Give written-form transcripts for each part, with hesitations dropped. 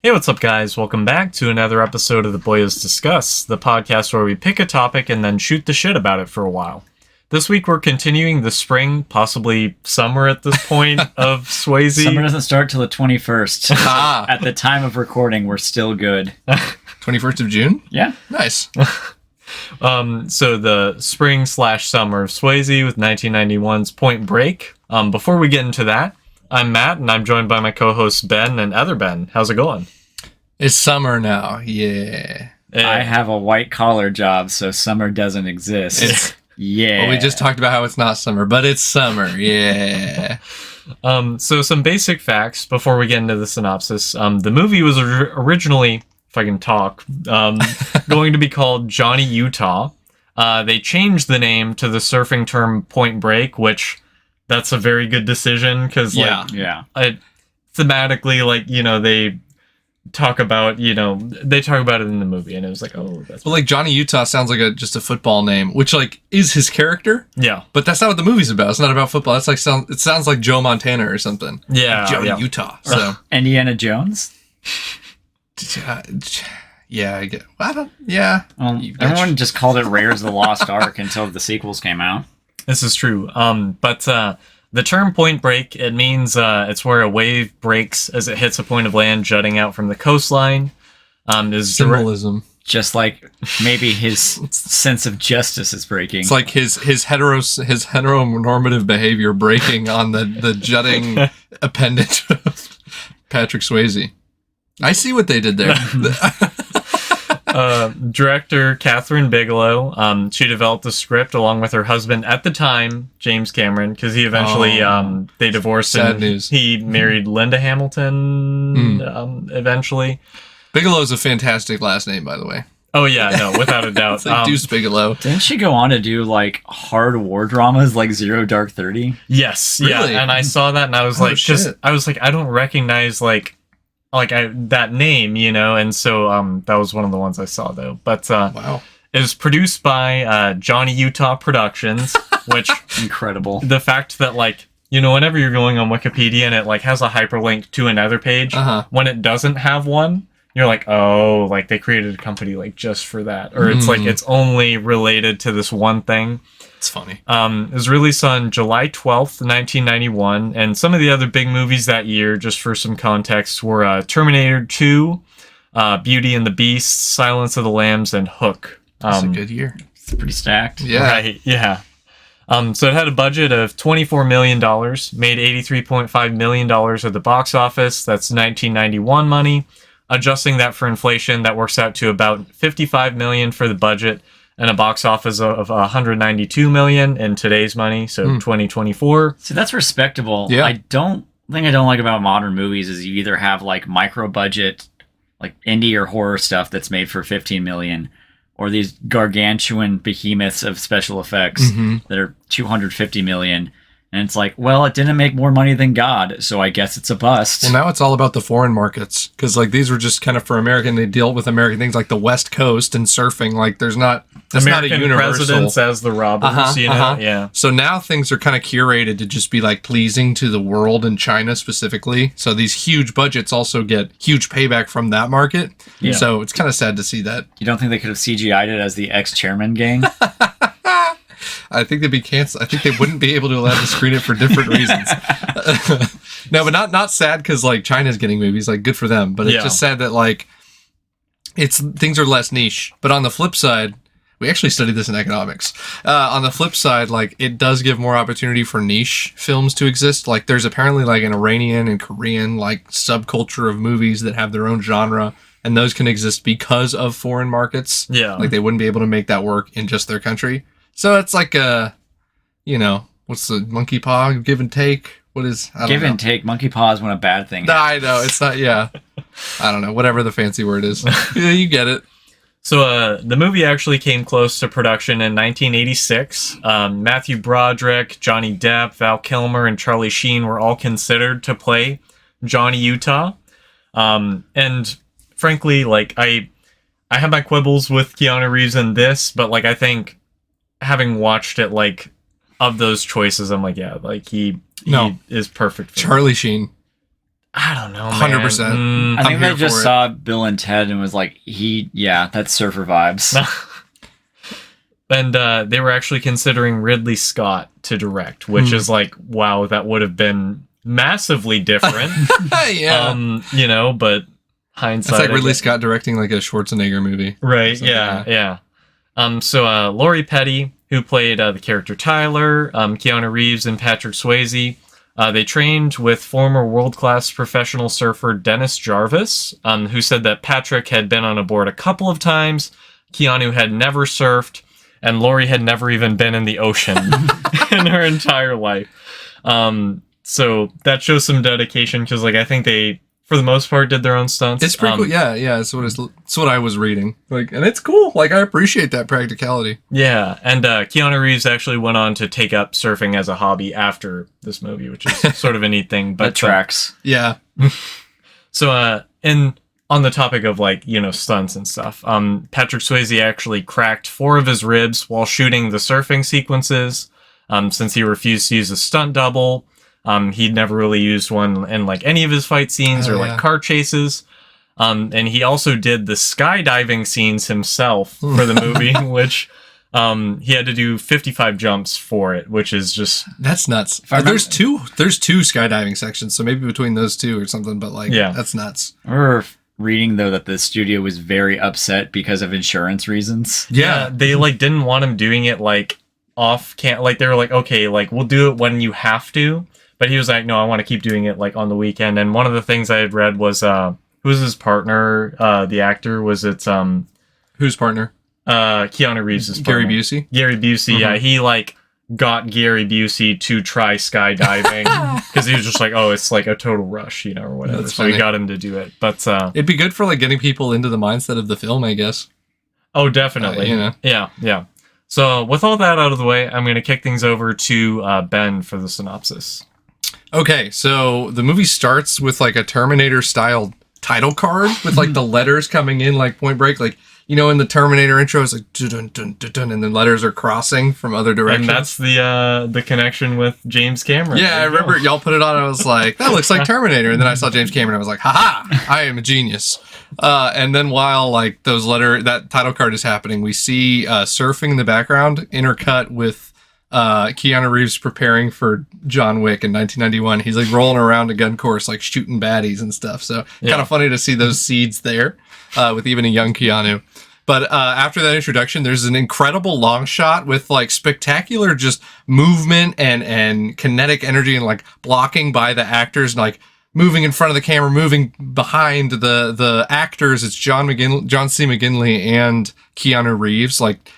Hey, what's up, guys? Welcome back to another episode of the Boyos Discuss, the podcast where we pick a topic and then shoot the shit about it for a while. This week, we're continuing the spring, possibly summer at this point, of Swayze. Summer doesn't start till the 21st. At the time of recording, we're still good. 21st of June? Yeah. Nice. So the spring/summer of Swayze with 1991's Point Break. Before we get into that, I'm Matt, and I'm joined by my co-hosts Ben and Other Ben. How's it going? It's summer now. Yeah. I have a white-collar job, so summer doesn't exist. Yeah. Well, we just talked about how it's not summer, but it's summer. Yeah. So some basic facts before we get into the synopsis. The movie was originally, if I can talk, going to be called Johnny Utah. They changed the name to the surfing term Point Break, which that's a very good decision because, thematically, they talk about, they talk about it in the movie, and it was like, oh, that's. Well, Johnny Utah sounds like just a football name, which is his character. Yeah. But that's not what the movie's about. It's not about football. It's it sounds like Joe Montana or something. Yeah. Johnny Utah. So Indiana Jones. Yeah, I get. I don't. Yeah. Well, everyone just called it Raiders of the Lost Ark until the sequels came out. This is true. But the term Point Break, it means it's where a wave breaks as it hits a point of land jutting out from the coastline. Is symbolism. Just like maybe his sense of justice is breaking. It's like his heteronormative behavior breaking on the jutting appendage of Patrick Swayze. I see what they did there. Director Catherine Bigelow, she developed the script along with her husband at the time, James Cameron, because he eventually they divorced. Sad and news. He married Linda Hamilton eventually. Bigelow's a fantastic last name, by the way. Oh yeah, no, without a doubt. It's like Deuce Bigelow. Didn't she go on to do hard war dramas like Zero Dark 30? Yes, really? Yeah, and I saw that and I was I don't recognize that name, and so that was one of the ones I saw though. But wow, it was produced by Johnny Utah Productions, which incredible. The fact that whenever you're going on Wikipedia and it has a hyperlink to another page, when it doesn't have one, you're like, oh, they created a company just for that, or it's it's only related to this one thing. It's funny. It was released on July 12th, 1991, and some of the other big movies that year, just for some context, were Terminator 2, Beauty and the Beast, Silence of the Lambs, and Hook. That's a good year. It's pretty stacked. Yeah. Right, yeah. So it had a budget of $24 million, made $83.5 million at the box office. That's 1991 money. Adjusting that for inflation, that works out to about $55 million for the budget, and a box office of $192 million in today's money, so 2024. So that's respectable. Yeah. I don't like about modern movies is you either have micro budget, indie or horror stuff that's made for $15 million, or these gargantuan behemoths of special effects that are $250 million. And it's it didn't make more money than God, so I guess it's a bust. Well, now it's all about the foreign markets, because these were just kind of for American. They deal with American things like the West Coast and surfing. That's American not a universal. presidents as the robbers, yeah. So now things are kind of curated to just be pleasing to the world and China specifically. So these huge budgets also get huge payback from that market. Yeah. So it's kind of sad to see that. You don't think they could have CGI'd it as the ex-chairman gang? I think they'd be canceled. I think they wouldn't be able to allow to screen it for different reasons. No, but not sad because China's getting movies. Good for them. But it's just sad that things are less niche. But on the flip side, we actually studied this in economics. On the flip side, it does give more opportunity for niche films to exist. There's apparently an Iranian and Korean subculture of movies that have their own genre, and those can exist because of foreign markets. Yeah, they wouldn't be able to make that work in just their country. So it's what's the monkey paw, give and take? What is, I don't give know. and take, monkey paw is when a bad thing happens. I know, it's not, yeah. I don't know, whatever the fancy word is. Yeah, you get it. So the movie actually came close to production in 1986. Matthew Broderick, Johnny Depp, Val Kilmer, and Charlie Sheen were all considered to play Johnny Utah. And frankly, I have my quibbles with Keanu Reeves in this, but I think having watched it, of those choices, I'm he is perfect for Charlie Sheen. I don't know, 100%. I think they just saw Bill and Ted and was like, that's surfer vibes. And they were actually considering Ridley Scott to direct, which is like, wow, that would have been massively different. Yeah. You know, but hindsight. It's like Ridley Scott directing like a Schwarzenegger movie. Right, yeah. So Lori Petty, who played the character Tyler, Keanu Reeves, and Patrick Swayze, they trained with former world-class professional surfer Dennis Jarvis, who said that Patrick had been on a board a couple of times, Keanu had never surfed, and Lori had never even been in the ocean in her entire life. So that shows some dedication, because like I think they, for the most part, did their own stunts. It's pretty cool. Yeah. It's what I was reading. Like, and it's cool. Like, I appreciate that practicality. Yeah, and Keanu Reeves actually went on to take up surfing as a hobby after this movie, which is sort of a neat thing. But that tracks. Yeah. So, and on the topic of like, you know, stunts and stuff, Patrick Swayze actually cracked 4 of his ribs while shooting the surfing sequences, since he refused to use a stunt double. He'd never really used one in like any of his fight scenes or like car chases. And he also did the skydiving scenes himself for the movie, which he had to do 55 jumps for it, which is just... That's nuts. There's two skydiving sections, so maybe between those two or something, but like, that's nuts. I remember reading, though, that the studio was very upset because of insurance reasons. Yeah, they like didn't want him doing it like like they were like, okay, like we'll do it when you have to. But he was like, no, I want to keep doing it like on the weekend. And one of the things I had read was who was his partner? The actor was whose partner? Keanu Reeves' partner. Gary Busey. Gary Busey. Yeah, he like got Gary Busey to try skydiving because he was just like, oh, it's like a total rush, you know, or whatever. That's so funny. he got him to do it. But it'd be good for like getting people into the mindset of the film, I guess. Oh, definitely. You know. Yeah. So with all that out of the way, I'm going to kick things over to Ben for the synopsis. Okay, so the movie starts with like a Terminator-style title card with like the letters coming in like Point Break, like, you know, in the Terminator intro, it's like dun dun dun dun, and then letters are crossing from other directions. And that's the connection with James Cameron. Yeah, I remember y'all put it on. And I was like, that looks like Terminator, and then I saw James Cameron. I was like, haha, I am a genius. And then while like that title card is happening, we see surfing in the background intercut with Keanu Reeves preparing for John Wick in 1991. He's like rolling around a gun course, like shooting baddies and stuff. So kind of funny to see those seeds there with even a young Keanu. But after that introduction, there's an incredible long shot with like spectacular just movement and kinetic energy and like blocking by the actors and like moving in front of the camera, moving behind the actors. It's John C. McGinley and Keanu Reeves, like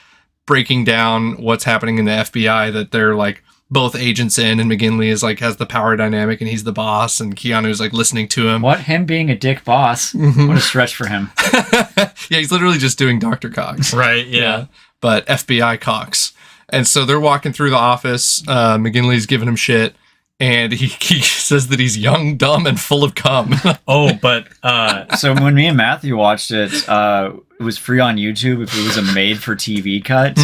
breaking down what's happening in the FBI, that they're like both agents in, and McGinley is like has the power dynamic and he's the boss, and Keanu's like listening to him. What, him being a dick boss? What a stretch for him. Yeah, he's literally just doing Dr. Cox. Right, yeah. But FBI Cox. And so they're walking through the office. McGinley's giving him shit, and he says that he's young, dumb, and full of cum. Oh, but so when me and Matthew watched it, it was free on YouTube if it was a made-for-TV cut.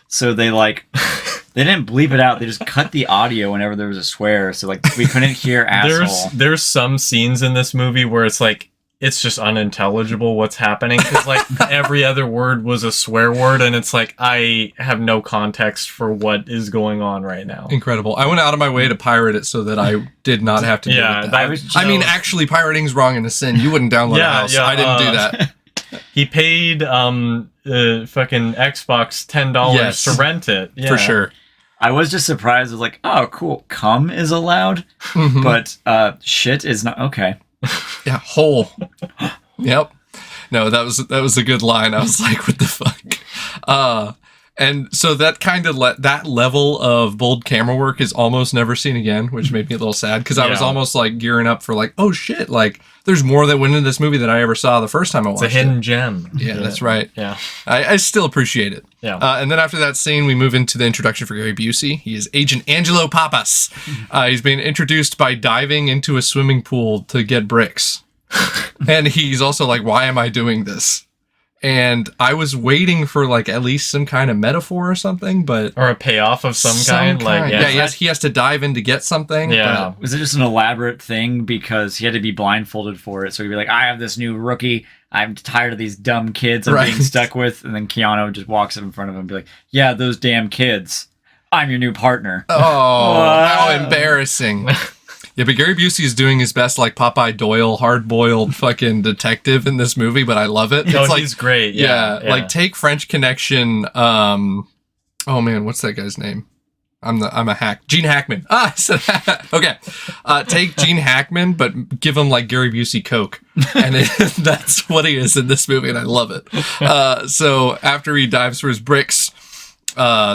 So they didn't bleep it out. They just cut the audio whenever there was a swear. So like we couldn't hear asshole. There's some scenes in this movie where it's like it's just unintelligible what's happening, because like every other word was a swear word, and it's like I have no context for what is going on right now. Incredible. I went out of my way to pirate it so that I did not have to do that. I mean, actually, pirating's wrong and a sin. You wouldn't download a house. I didn't do that. He paid fucking Xbox $10 to rent it. Yeah. For sure. I was just surprised. I was like, oh, cool. Cum is allowed, but shit is not. Okay. Yeah, hole. Yep. No, that was a good line. I was like, what the fuck? And so that kind of that level of bold camera work is almost never seen again, which made me a little sad, because I was almost like gearing up for like, oh shit, like there's more that went into this movie than I ever saw the first time I watched it. It's a hidden gem. Yeah, that's right. Yeah. I still appreciate it. Yeah. And then after that scene, we move into the introduction for Gary Busey. He is Agent Angelo Papas. He's being introduced by diving into a swimming pool to get bricks. And he's also like, why am I doing this? And I was waiting for like at least some kind of metaphor or something, but or a payoff of some kind. Like, yeah, he has to dive in to get something. Yeah. Was it just an elaborate thing because he had to be blindfolded for it? So he'd be like, I have this new rookie. I'm tired of these dumb kids I'm being stuck with. And then Keanu just walks up in front of him and be like, yeah, those damn kids. I'm your new partner. Oh, how embarrassing. Yeah, but Gary Busey is doing his best, like Popeye Doyle, hard-boiled fucking detective in this movie, but I love it. It's he's great. Yeah, like take French Connection. Oh man, what's that guy's name? I'm a hack. Gene Hackman. I said okay. Take Gene Hackman, but give him like Gary Busey Coke, and that's what he is in this movie, and I love it. So after he dives for his bricks.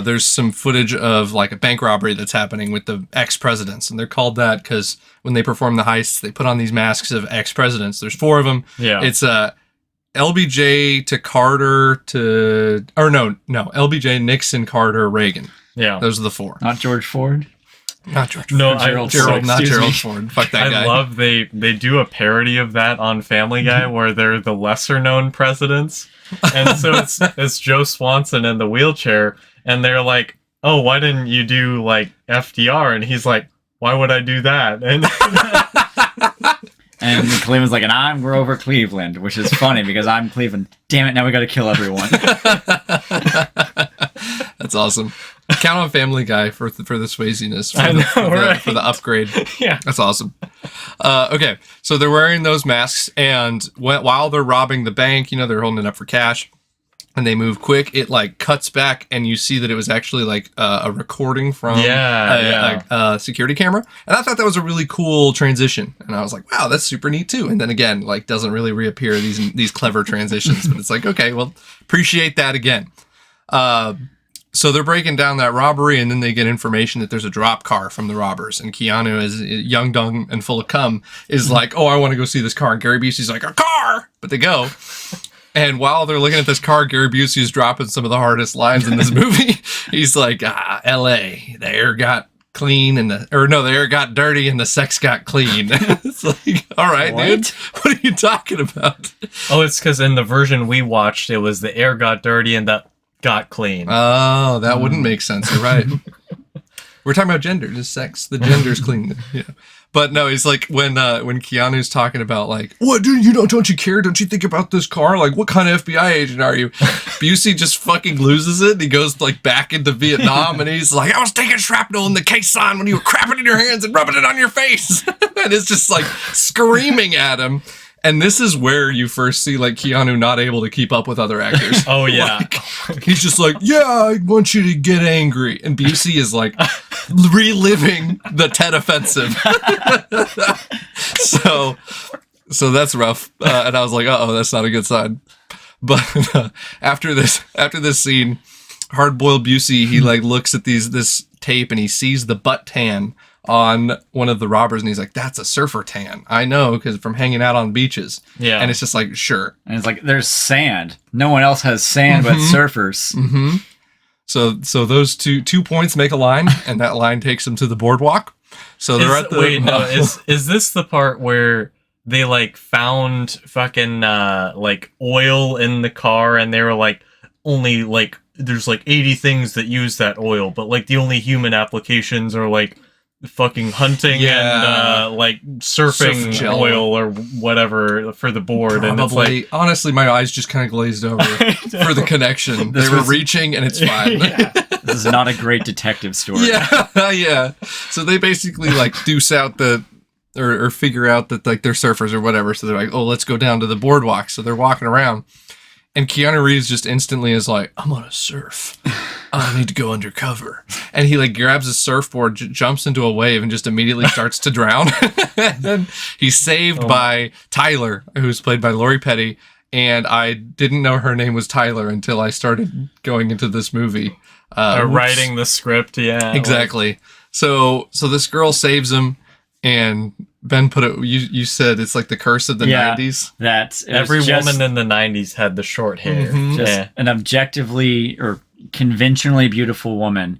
There's some footage of like a bank robbery that's happening with the ex-presidents, and they're called that because when they perform the heists, they put on these masks of ex-presidents. There's 4 of them. Yeah. It's LBJ to Carter to, or no, LBJ, Nixon, Carter, Reagan. Yeah. Those are the 4. Not George Ford? Not George no, Ford. Gerald, not Gerald Ford. Fuck that guy. I love they do a parody of that on Family Guy where they're the lesser known presidents. And so it's Joe Swanson in the wheelchair, and they're like, oh, why didn't you do like FDR? And he's like, why would I do that? And Cleveland's like, and I'm Grover Cleveland, which is funny because I'm Cleveland. Damn it, now we gotta kill everyone. That's awesome. Count on Family Guy for the Swayze-ness. For the upgrade. Yeah. That's awesome. Okay, so they're wearing those masks, and while they're robbing the bank, they're holding it up for cash, and they move quick. It like cuts back, and you see that it was actually like a recording from a security camera, and I thought that was a really cool transition. And I was like, wow, that's super neat too. And then again, like doesn't really reappear these clever transitions, but it's like, okay, well, appreciate that again. So they're breaking down that robbery, and then they get information that there's a drop car from the robbers. And Keanu, as young, dumb, and full of cum, is like, oh, I want to go see this car. And Gary Busey's like, a car! But they go. And while they're looking at this car, Gary Busey is dropping some of the hardest lines in this movie. He's like, L.A., the air got clean, the air got dirty, and the sex got clean. It's like, all right, dude, what are you talking about? Oh, it's because in the version we watched, it was the air got dirty and the got clean. Oh, that wouldn't make sense. You're right. We're talking about gender, just sex. The gender's clean. Yeah. But no, it's like when Keanu's talking about like, what, dude, don't you care? Don't you think about this car? Like, what kind of FBI agent are you? Busey just fucking loses it. And he goes like back into Vietnam, and he's like, I was taking shrapnel in the caisson when you were crapping in your hands and rubbing it on your face. And it's just like screaming at him. And this is where you first see like Keanu not able to keep up with other actors. Oh yeah. Like, he's just like, yeah, I want you to get angry. And Busey is like reliving the Tet Offensive. So that's rough. And I was like, uh-oh, that's not a good sign. But after this scene, hard-boiled Busey, he like looks at this tape, and he sees the butt tan on one of the robbers, and he's like, that's a surfer tan. I know, because from hanging out on beaches. Yeah. And it's just like, sure. And it's like, there's sand. No one else has sand but surfers. Mm-hmm. So those two points make a line, and that line takes them to the boardwalk. So they're at the... Wait, no, is this the part where they like found fucking like oil in the car, and they were like, only like, there's like 80 things that use that oil, but like the only human applications are like fucking hunting and like surfing oil or whatever for the board. Probably. And it's like, honestly, my eyes just kind of glazed over for the connection. They were reaching, and it's fine. Yeah. This is not a great detective story. Yeah. So they basically like deuce out or figure out that like they're surfers or whatever. So they're like, oh, let's go down to the boardwalk. So they're walking around, and Keanu Reeves just instantly is like, I'm on a surf. I need to go undercover. And he like grabs a surfboard, jumps into a wave, and just immediately starts to drown. And he's saved by Tyler, who's played by Lori Petty. And I didn't know her name was Tyler until I started going into this movie. Writing the script, yeah. Exactly. So this girl saves him, and Ben put it, you said it's like the curse of the 90s. That every woman in the 90s had the short hair. Mm-hmm. Just an objectively or conventionally beautiful woman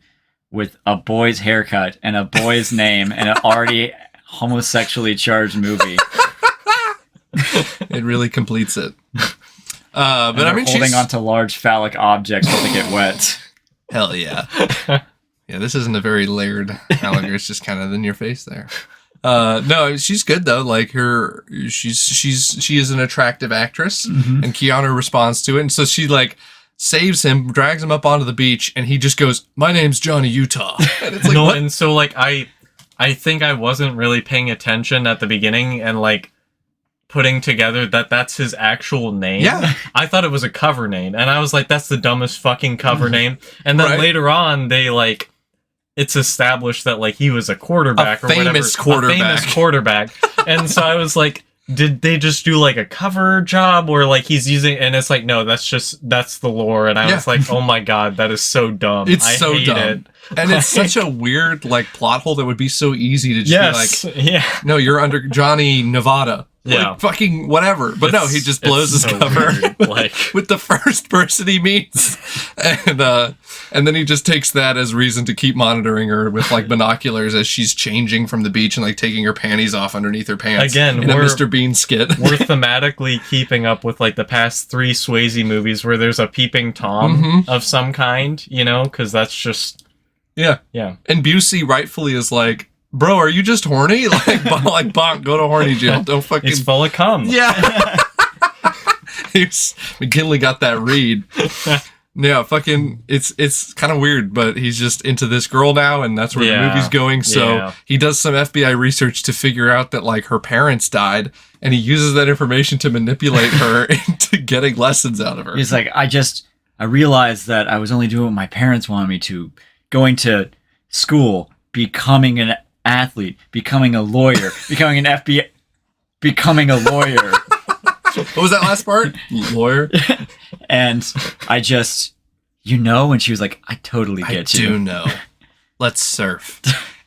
with a boy's haircut and a boy's name and an already homosexually charged movie. It really completes it. But I mean, holding onto large phallic objects when they get wet. Hell yeah. Yeah, this isn't a very layered alligator. It's just kind of in your face there. No, she's good though. Like she is an attractive actress, and Keanu responds to it, and so she like saves him, drags him up onto the beach, and he just goes, "My name's Johnny Utah." And it's like, no, what? and so like I think I wasn't really paying attention at the beginning, and like putting together that that's his actual name. Yeah. I thought it was a cover name, and I was like, that's the dumbest fucking cover name. And then later on, they like, it's established that like he was a quarterback or whatever. A famous quarterback. And so I was like, did they just do like a cover job or like he's using, and it's like, no, that's the lore. And I was like, oh my God, that is so dumb. It's so dumb. And it's such a weird like plot hole that would be so easy to just be like, no, you're under Johnny Nevada. Like, fucking whatever. But no, he just blows his cover with the first person he meets. And then he just takes that as reason to keep monitoring her with like binoculars as she's changing from the beach and like taking her panties off underneath her pants. Again, in a Mr. Bean skit. We're thematically keeping up with like the past 3 Swayze movies where there's a peeping Tom of some kind, you know, because that's just... Yeah. And Busey rightfully is like, bro, are you just horny? Like bonk, go to horny jail. Don't fucking... He's full of cum. Yeah. McKinley got that read. Yeah, fucking, it's kind of weird, but he's just into this girl now, and that's where the movie's going. So he does some FBI research to figure out that like her parents died, and he uses that information to manipulate her into getting lessons out of her. He's like, I realized that I was only doing what my parents wanted me to, going to school, becoming an athlete, becoming a lawyer, becoming an FBI, becoming a lawyer. What was that last part? Lawyer? And I just, and she was like, I totally get you. I do know. Let's surf.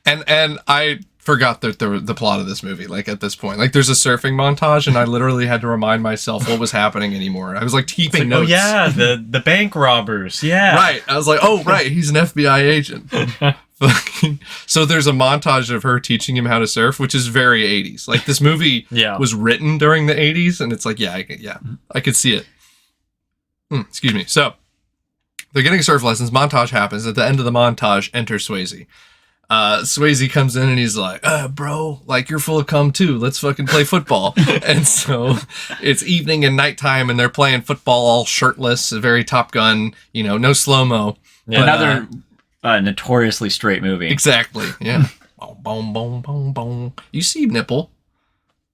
And I forgot the plot of this movie, like at this point. Like there's a surfing montage and I literally had to remind myself what was happening anymore. I was like keeping notes. Oh yeah, the bank robbers. Yeah. Right. I was like, oh right, he's an FBI agent. So there's a montage of her teaching him how to surf, which is very 80s. Like this movie was written during the 80s, and it's like, I could see it. Excuse me. So they're getting surf lessons. Montage happens. At the end of the montage, enter Swayze. Swayze comes in and he's like, bro, like you're full of cum too. Let's fucking play football. And so it's evening and nighttime, and they're playing football all shirtless, very Top Gun, no slow-mo. Yeah. Another notoriously straight movie. Exactly. Yeah. Boom, boom, boom, boom. You see nipple.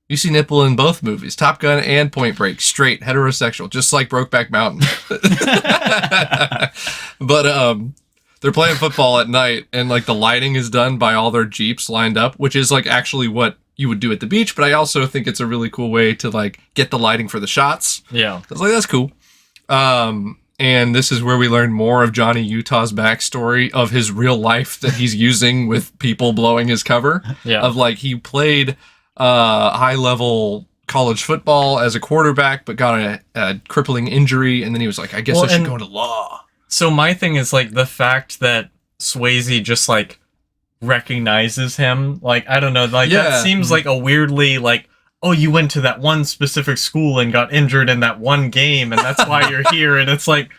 You see nipple in both movies, Top Gun and Point Break. Straight, heterosexual, just like Brokeback Mountain. But they're playing football at night, and like the lighting is done by all their Jeeps lined up, which is like actually what you would do at the beach. But I also think it's a really cool way to like get the lighting for the shots. Yeah. I was like, that's cool. And this is where we learn more of Johnny Utah's backstory of his real life that he's using with people blowing his cover. Yeah. Of like he played high-level college football as a quarterback, but got a crippling injury, and then he was like, I guess I should go into law. So my thing is like the fact that Swayze just like recognizes him. Like, I don't know, like that seems like a weirdly like, oh, you went to that one specific school and got injured in that one game, and that's why you're here. And it's like,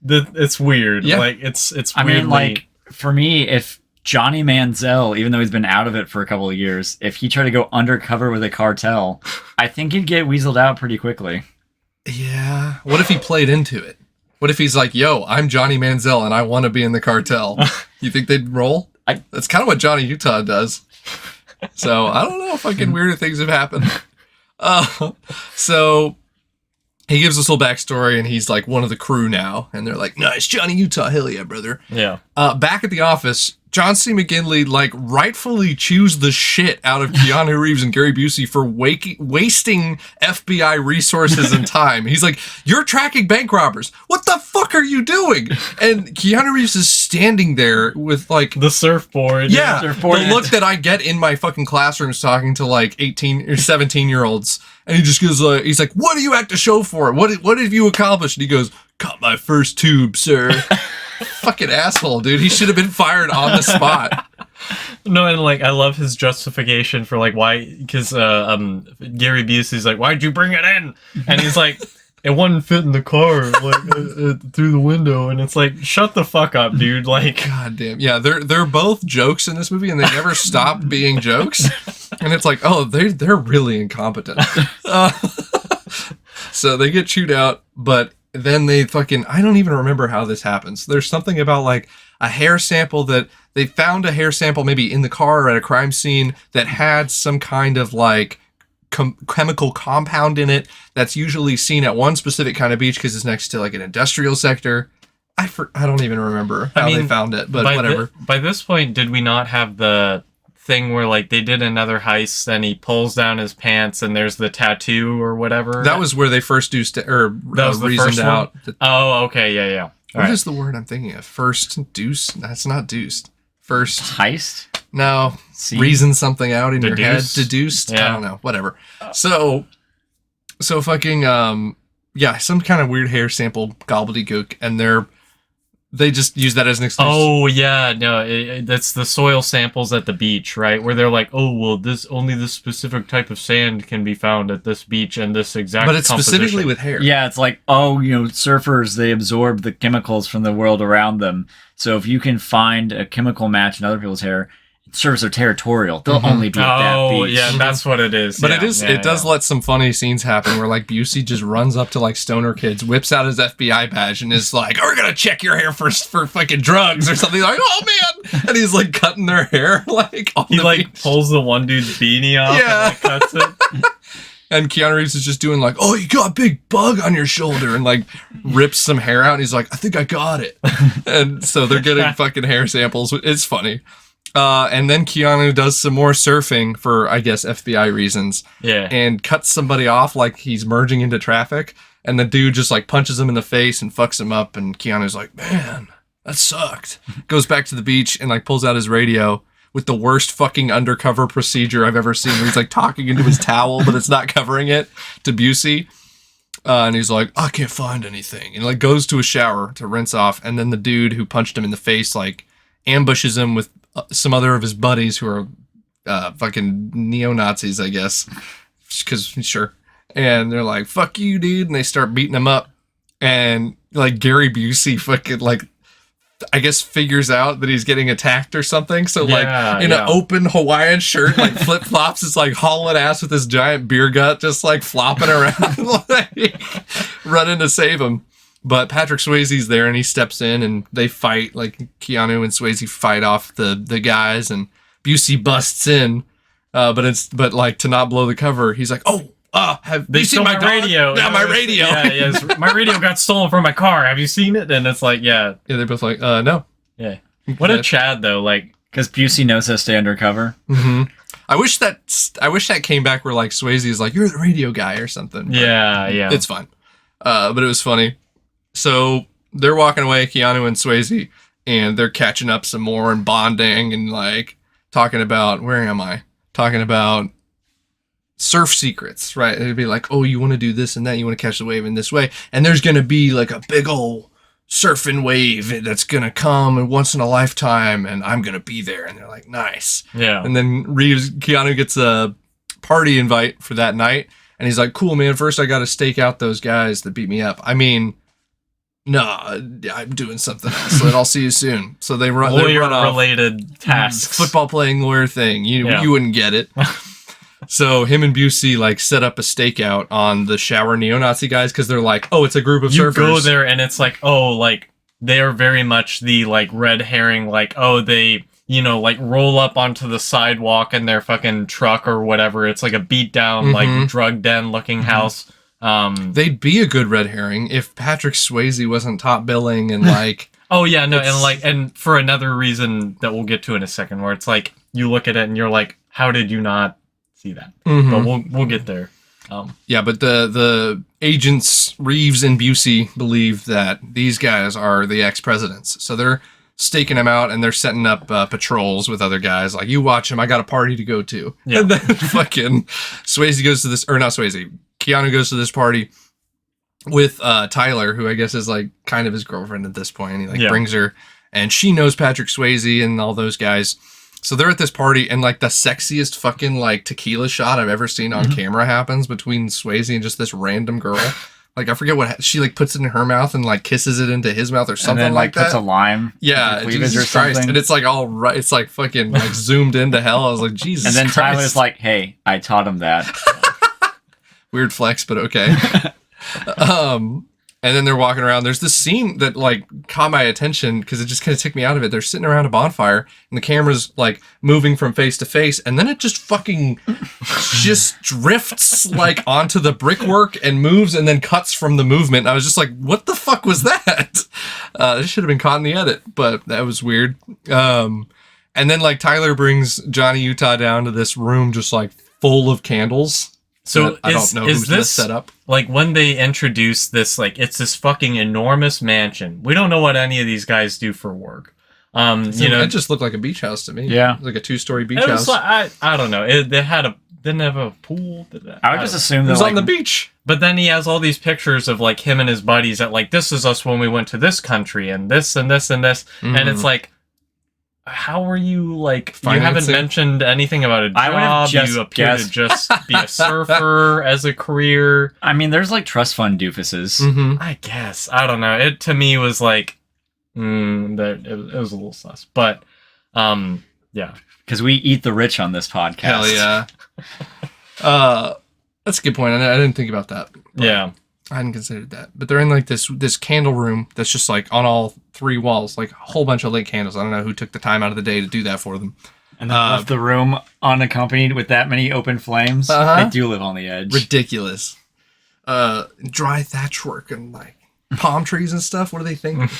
it's weird. Yeah. Like, it's weirdly... I mean, like, for me, if Johnny Manziel, even though he's been out of it for a couple of years, if he tried to go undercover with a cartel, I think he'd get weaseled out pretty quickly. Yeah. What if he played into it? What if he's like, yo, I'm Johnny Manziel and I want to be in the cartel? You think they'd roll? That's kind of what Johnny Utah does. So, I don't know. Fucking weirder things have happened. So, he gives us a little backstory, and he's like one of the crew now. And they're like, nice, Johnny Utah. Hell yeah, brother. Yeah. Back at the office, John C. McGinley, like, rightfully chews the shit out of Keanu Reeves and Gary Busey for wasting FBI resources and time. He's like, you're tracking bank robbers. What the fuck are you doing? And Keanu Reeves is standing there with, like... the surfboard. Yeah, the look that I get in my fucking classrooms talking to, like, 18 or 17-year-olds. And he just goes, he's like, what do you have to show for it? What have you accomplished? And he goes, caught my first tube, sir. Fucking asshole, dude. He should have been fired on the spot. No, and like I love his justification for like why, because Gary Busey's like, why'd you bring it in? And he's like, it wouldn't fit in the car like through the window, and it's like, shut the fuck up, dude. Like, God damn. Yeah, they're both jokes in this movie, and they never stop being jokes. And it's like, oh, they're really incompetent. So they get chewed out, but then they fucking, I don't even remember how this happens. There's something about like a hair sample that they found a hair sample maybe in the car or at a crime scene that had some kind of like chemical compound in it that's usually seen at one specific kind of beach because it's next to like an industrial sector. I don't even remember how they found it, but whatever. By this point, did we not have the thing where like they did another heist and he pulls down his pants and there's the tattoo or whatever? That was where they first reasoned out. Oh, okay, yeah. What is the word I'm thinking of? First deuce? That's not deuced. First heist? No. Reason something out in your head. Deduced? Yeah. I don't know. Whatever. So fucking some kind of weird hair sample gobbledygook, and they just use that as an excuse. Oh yeah, no, that's the soil samples at the beach, right? Where they're like, oh well, only this specific type of sand can be found at this beach and this exact. But it's composition. Specifically with hair. Yeah, it's like, surfers, they absorb the chemicals from the world around them. So if you can find a chemical match in other people's hair, surfers are territorial. They'll only be at that beach. Oh yeah, that's what it is. But it does let some funny scenes happen where like Busey just runs up to like stoner kids, whips out his FBI badge, and is like, "We're gonna check your hair for fucking drugs or something." Like, oh man, and he's like cutting their hair like on he like beach. Pulls the one dude's beanie off and like cuts it. And Keanu Reeves is just doing like, "Oh, you got a big bug on your shoulder," and like rips some hair out, and he's like, "I think I got it." And so they're getting fucking hair samples. It's funny. And then Keanu does some more surfing for, I guess, FBI reasons. Yeah. And cuts somebody off like he's merging into traffic. And the dude just like punches him in the face and fucks him up. And Keanu's like, man, that sucked. Goes back to the beach and like pulls out his radio with the worst fucking undercover procedure I've ever seen. Where he's like talking into his towel, but it's not covering it, to Busey. And he's like, I can't find anything. And like goes to a shower to rinse off. And then the dude who punched him in the face like ambushes him with some other of his buddies who are fucking neo-Nazis, I guess. Because, sure. And they're like, fuck you, dude. And they start beating him up. And, like, Gary Busey fucking, like, I guess figures out that he's getting attacked or something. So, in an open Hawaiian shirt, like, flip-flops, is, like, hauling ass with this giant beer gut, just, like, flopping around, like, running to save him. But Patrick Swayze's there, and he steps in, and they fight. Like, Keanu and Swayze fight off the guys, and Busey busts in. But like, to not blow the cover, he's like, have you seen my radio? Yeah, my radio. Yeah, my radio got stolen from my car. Have you seen it? And it's like, yeah. Yeah, they're both like, no. Yeah. What a Chad, though. Like, because Busey knows how to stay undercover. Mm-hmm. I wish that came back where, like, Swayze is like, you're the radio guy or something. But yeah. It's fine. But it was funny. So they're walking away, Keanu and Swayze, and they're catching up some more and bonding and like talking about, where am I? Talking about surf secrets, right? It'd be like, oh, you want to do this and that, you want to catch the wave in this way, and there's going to be like a big old surfing wave that's going to come and once in a lifetime, and I'm going to be there. And they're like, nice. Yeah. And then Keanu gets a party invite for that night, and he's like, cool, man, first I got to stake out those guys that beat me up. I mean, no, I'm doing something else. And I'll see you soon. So they run lawyer-related tasks, football playing lawyer thing. You wouldn't get it. So him and Busey like set up a stakeout on the shower neo-Nazi guys because they're like, oh, it's a group of surfers. You go there and it's like, oh, like they are very much the like red herring. Like, oh, they like roll up onto the sidewalk in their fucking truck or whatever. It's like a beat down like drug den looking house. They'd be a good red herring if Patrick Swayze wasn't top billing and like oh yeah, no, and for another reason that we'll get to in a second, where it's like you look at it and you're like, how did you not see that? But we'll get there. Yeah, but the agents Reeves and Busey believe that these guys are the ex-presidents, so they're staking them out and they're setting up patrols with other guys. Like, you watch them, I got a party to go to. Yeah. And then fucking Swayze goes to this, or not Swayze, Keanu goes to this party with Tyler, who I guess is like kind of his girlfriend at this point. And he brings her, and she knows Patrick Swayze and all those guys. So they're at this party, and like the sexiest fucking like tequila shot I've ever seen on camera happens between Swayze and just this random girl. like I forget what she like puts it in her mouth and like kisses it into his mouth or something and then, like that. Puts a lime. Yeah, Jesus Jesus Christ, and it's like all right. It's like fucking like zoomed into hell. I was like, Jesus. And then Christ. Tyler's like, "Hey, I taught him that." Weird flex, but okay. And then they're walking around. There's this scene that like caught my attention because it just kind of took me out of it. They're sitting around a bonfire and the camera's like moving from face to face, and then it just fucking just drifts like onto the brickwork and moves and then cuts from the movement. And I was just like, what the fuck was that? This should have been caught in the edit, but that was weird. And then like Tyler brings Johnny Utah down to this room just like full of candles. So I don't know who's this set up. Like when they introduce this, like it's this fucking enormous mansion. We don't know what any of these guys do for work. It just looked like a beach house to me. Yeah, like a 2-story beach house. Like, I don't know. They didn't have a pool. I would just assume it was like, on the beach. But then he has all these pictures of like him and his buddies that like this is us when we went to this country and this and this and this, and it's like. How are you like? Financing? You haven't mentioned anything about a job. I would have just you appear to just be a surfer as a career. I mean, there's like trust fund doofuses. Mm-hmm. I guess I don't know. It to me was like, that it was a little sus. But, yeah, because we eat the rich on this podcast. Hell yeah. That's a good point. I didn't think about that. Yeah. I hadn't considered that. But they're in like this candle room that's just like on all 3 walls, like a whole bunch of lit candles. I don't know who took the time out of the day to do that for them. And then left the room unaccompanied with that many open flames. They do live on the edge. Ridiculous. Dry thatch work and like palm trees and stuff. What do they think?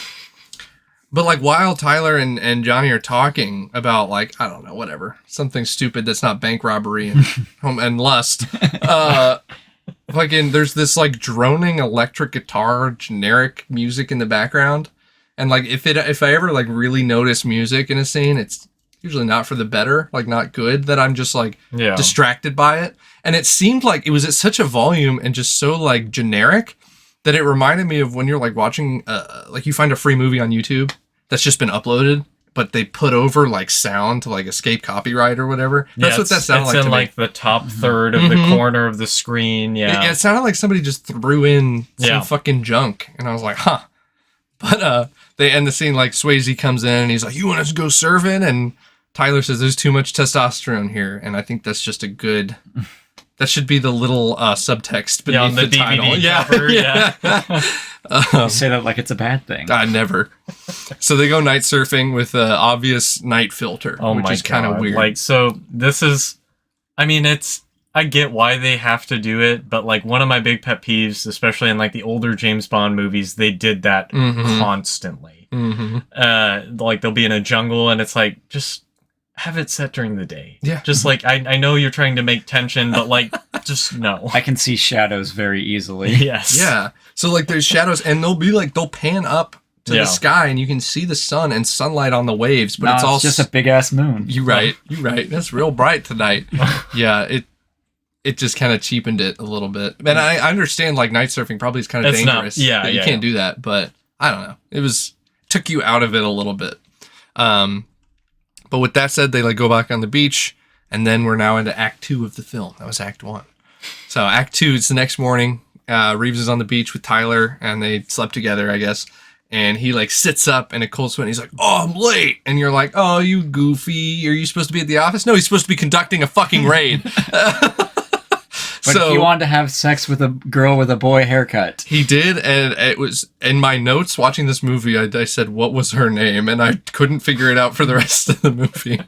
But like while Tyler and Johnny are talking about like, I don't know, whatever, something stupid that's not bank robbery and and lust, fucking there's this like droning electric guitar generic music in the background, and like if I ever like really notice music in a scene, it's usually not for the better, like not good, that I'm just like distracted by it. And it seemed like it was at such a volume and just so like generic that it reminded me of when you're like watching like you find a free movie on YouTube that's just been uploaded, but they put over like sound to like escape copyright or whatever. That's what that sounded like to me. It's in like the top third of the corner of the screen. Yeah. It sounded like somebody just threw in some fucking junk. And I was like, huh. But they end the scene like Swayze comes in and he's like, you want us to go surfing? And Tyler says there's too much testosterone here. And I think that's just a good... That should be the little subtext beneath the title. DVD cover, You say that like it's a bad thing. I never. So they go night surfing with an obvious night filter, which is kind of weird. Like, so this is, I mean, I get why they have to do it, but like one of my big pet peeves, especially in like the older James Bond movies, they did that constantly. Like they'll be in a jungle and it's like, just have it set during the day. Yeah. Just like, I know you're trying to make tension, but like, just no. I can see shadows very easily. Yes. Yeah. So like there's shadows and they'll pan up to the sky and you can see the sun and sunlight on the waves, but it's all just a big ass moon. You right. That's real bright tonight. Yeah. It just kind of cheapened it a little bit. And I understand like night surfing probably is kind of dangerous. You can't do that, but I don't know. Took you out of it a little bit. But with that said, they like go back on the beach, and then we're now into Act 2 of the film. That was Act 1. So Act 2, it's the next morning. Reeves is on the beach with Tyler, and they slept together, I guess. And he like sits up in a cold sweat, and he's like, "Oh, I'm late." And you're like, "Oh, you goofy. Are you supposed to be at the office?" No, he's supposed to be conducting a fucking raid. But he wanted to have sex with a girl with a boy haircut. He did, and it was in my notes watching this movie. I said, "What was her name?" And I couldn't figure it out for the rest of the movie.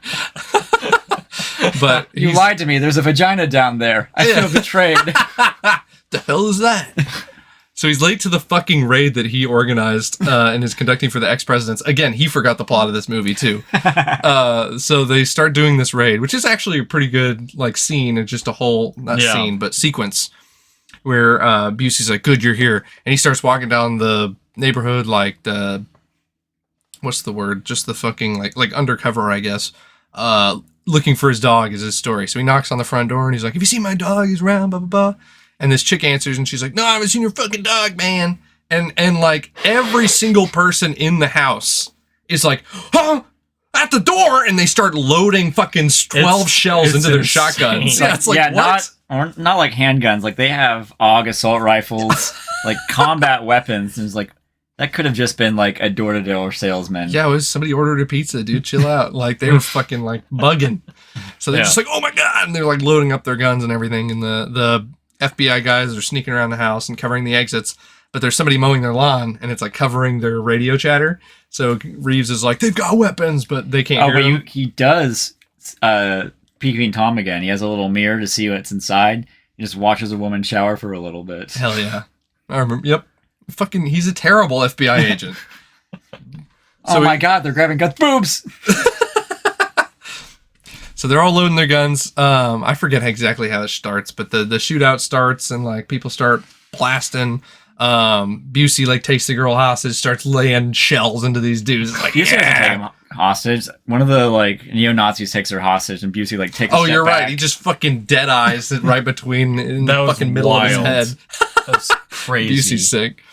But you lied to me. There's a vagina down there. I feel betrayed. The hell is that? So he's late to the fucking raid that he organized and is conducting for the ex-presidents. Again, he forgot the plot of this movie too. So they start doing this raid, which is actually a pretty good like scene and just a whole scene, but sequence where Busey's like, "Good, you're here," and he starts walking down the neighborhood like the what's the word? Just the fucking like undercover, I guess. Looking for his dog is his story. So he knocks on the front door and he's like, "Have you seen my dog? He's around, blah blah blah." And this chick answers and she's like, "No, I haven't seen your fucking dog, man." And like every single person in the house is like, "Huh? at the door, and they start loading fucking 12 shells into their shotguns. Yeah, it's like, what? Not like handguns. Like, they have AUG assault rifles, like combat weapons. And it's like, that could have just been like a door-to-door salesman. Yeah, it was somebody ordered a pizza, dude. Chill out. Like, they were fucking like bugging. So they're just like, oh my God. And they're like loading up their guns and everything. And the FBI guys are sneaking around the house and covering the exits. But there's somebody mowing their lawn, and it's like covering their radio chatter. So Reeves is like, they've got weapons, but they can't hear them. He does Peeping Tom again. He has a little mirror to see what's inside. He just watches a woman shower for a little bit. Hell yeah. I remember. Yep. Fucking, he's a terrible FBI agent. So my God, they're grabbing guns. Boobs! So they're all loading their guns. I forget exactly how it starts, but the shootout starts, and like people start blasting. Busey like takes the girl hostage, starts laying shells into these dudes. It's like, Busey doesn't take him hostage. One of the like neo-Nazis takes her hostage, and Busey like takes. Oh, you're right. He just fucking dead eyes it right between in the fucking middle of his head. That's crazy. Busey's sick.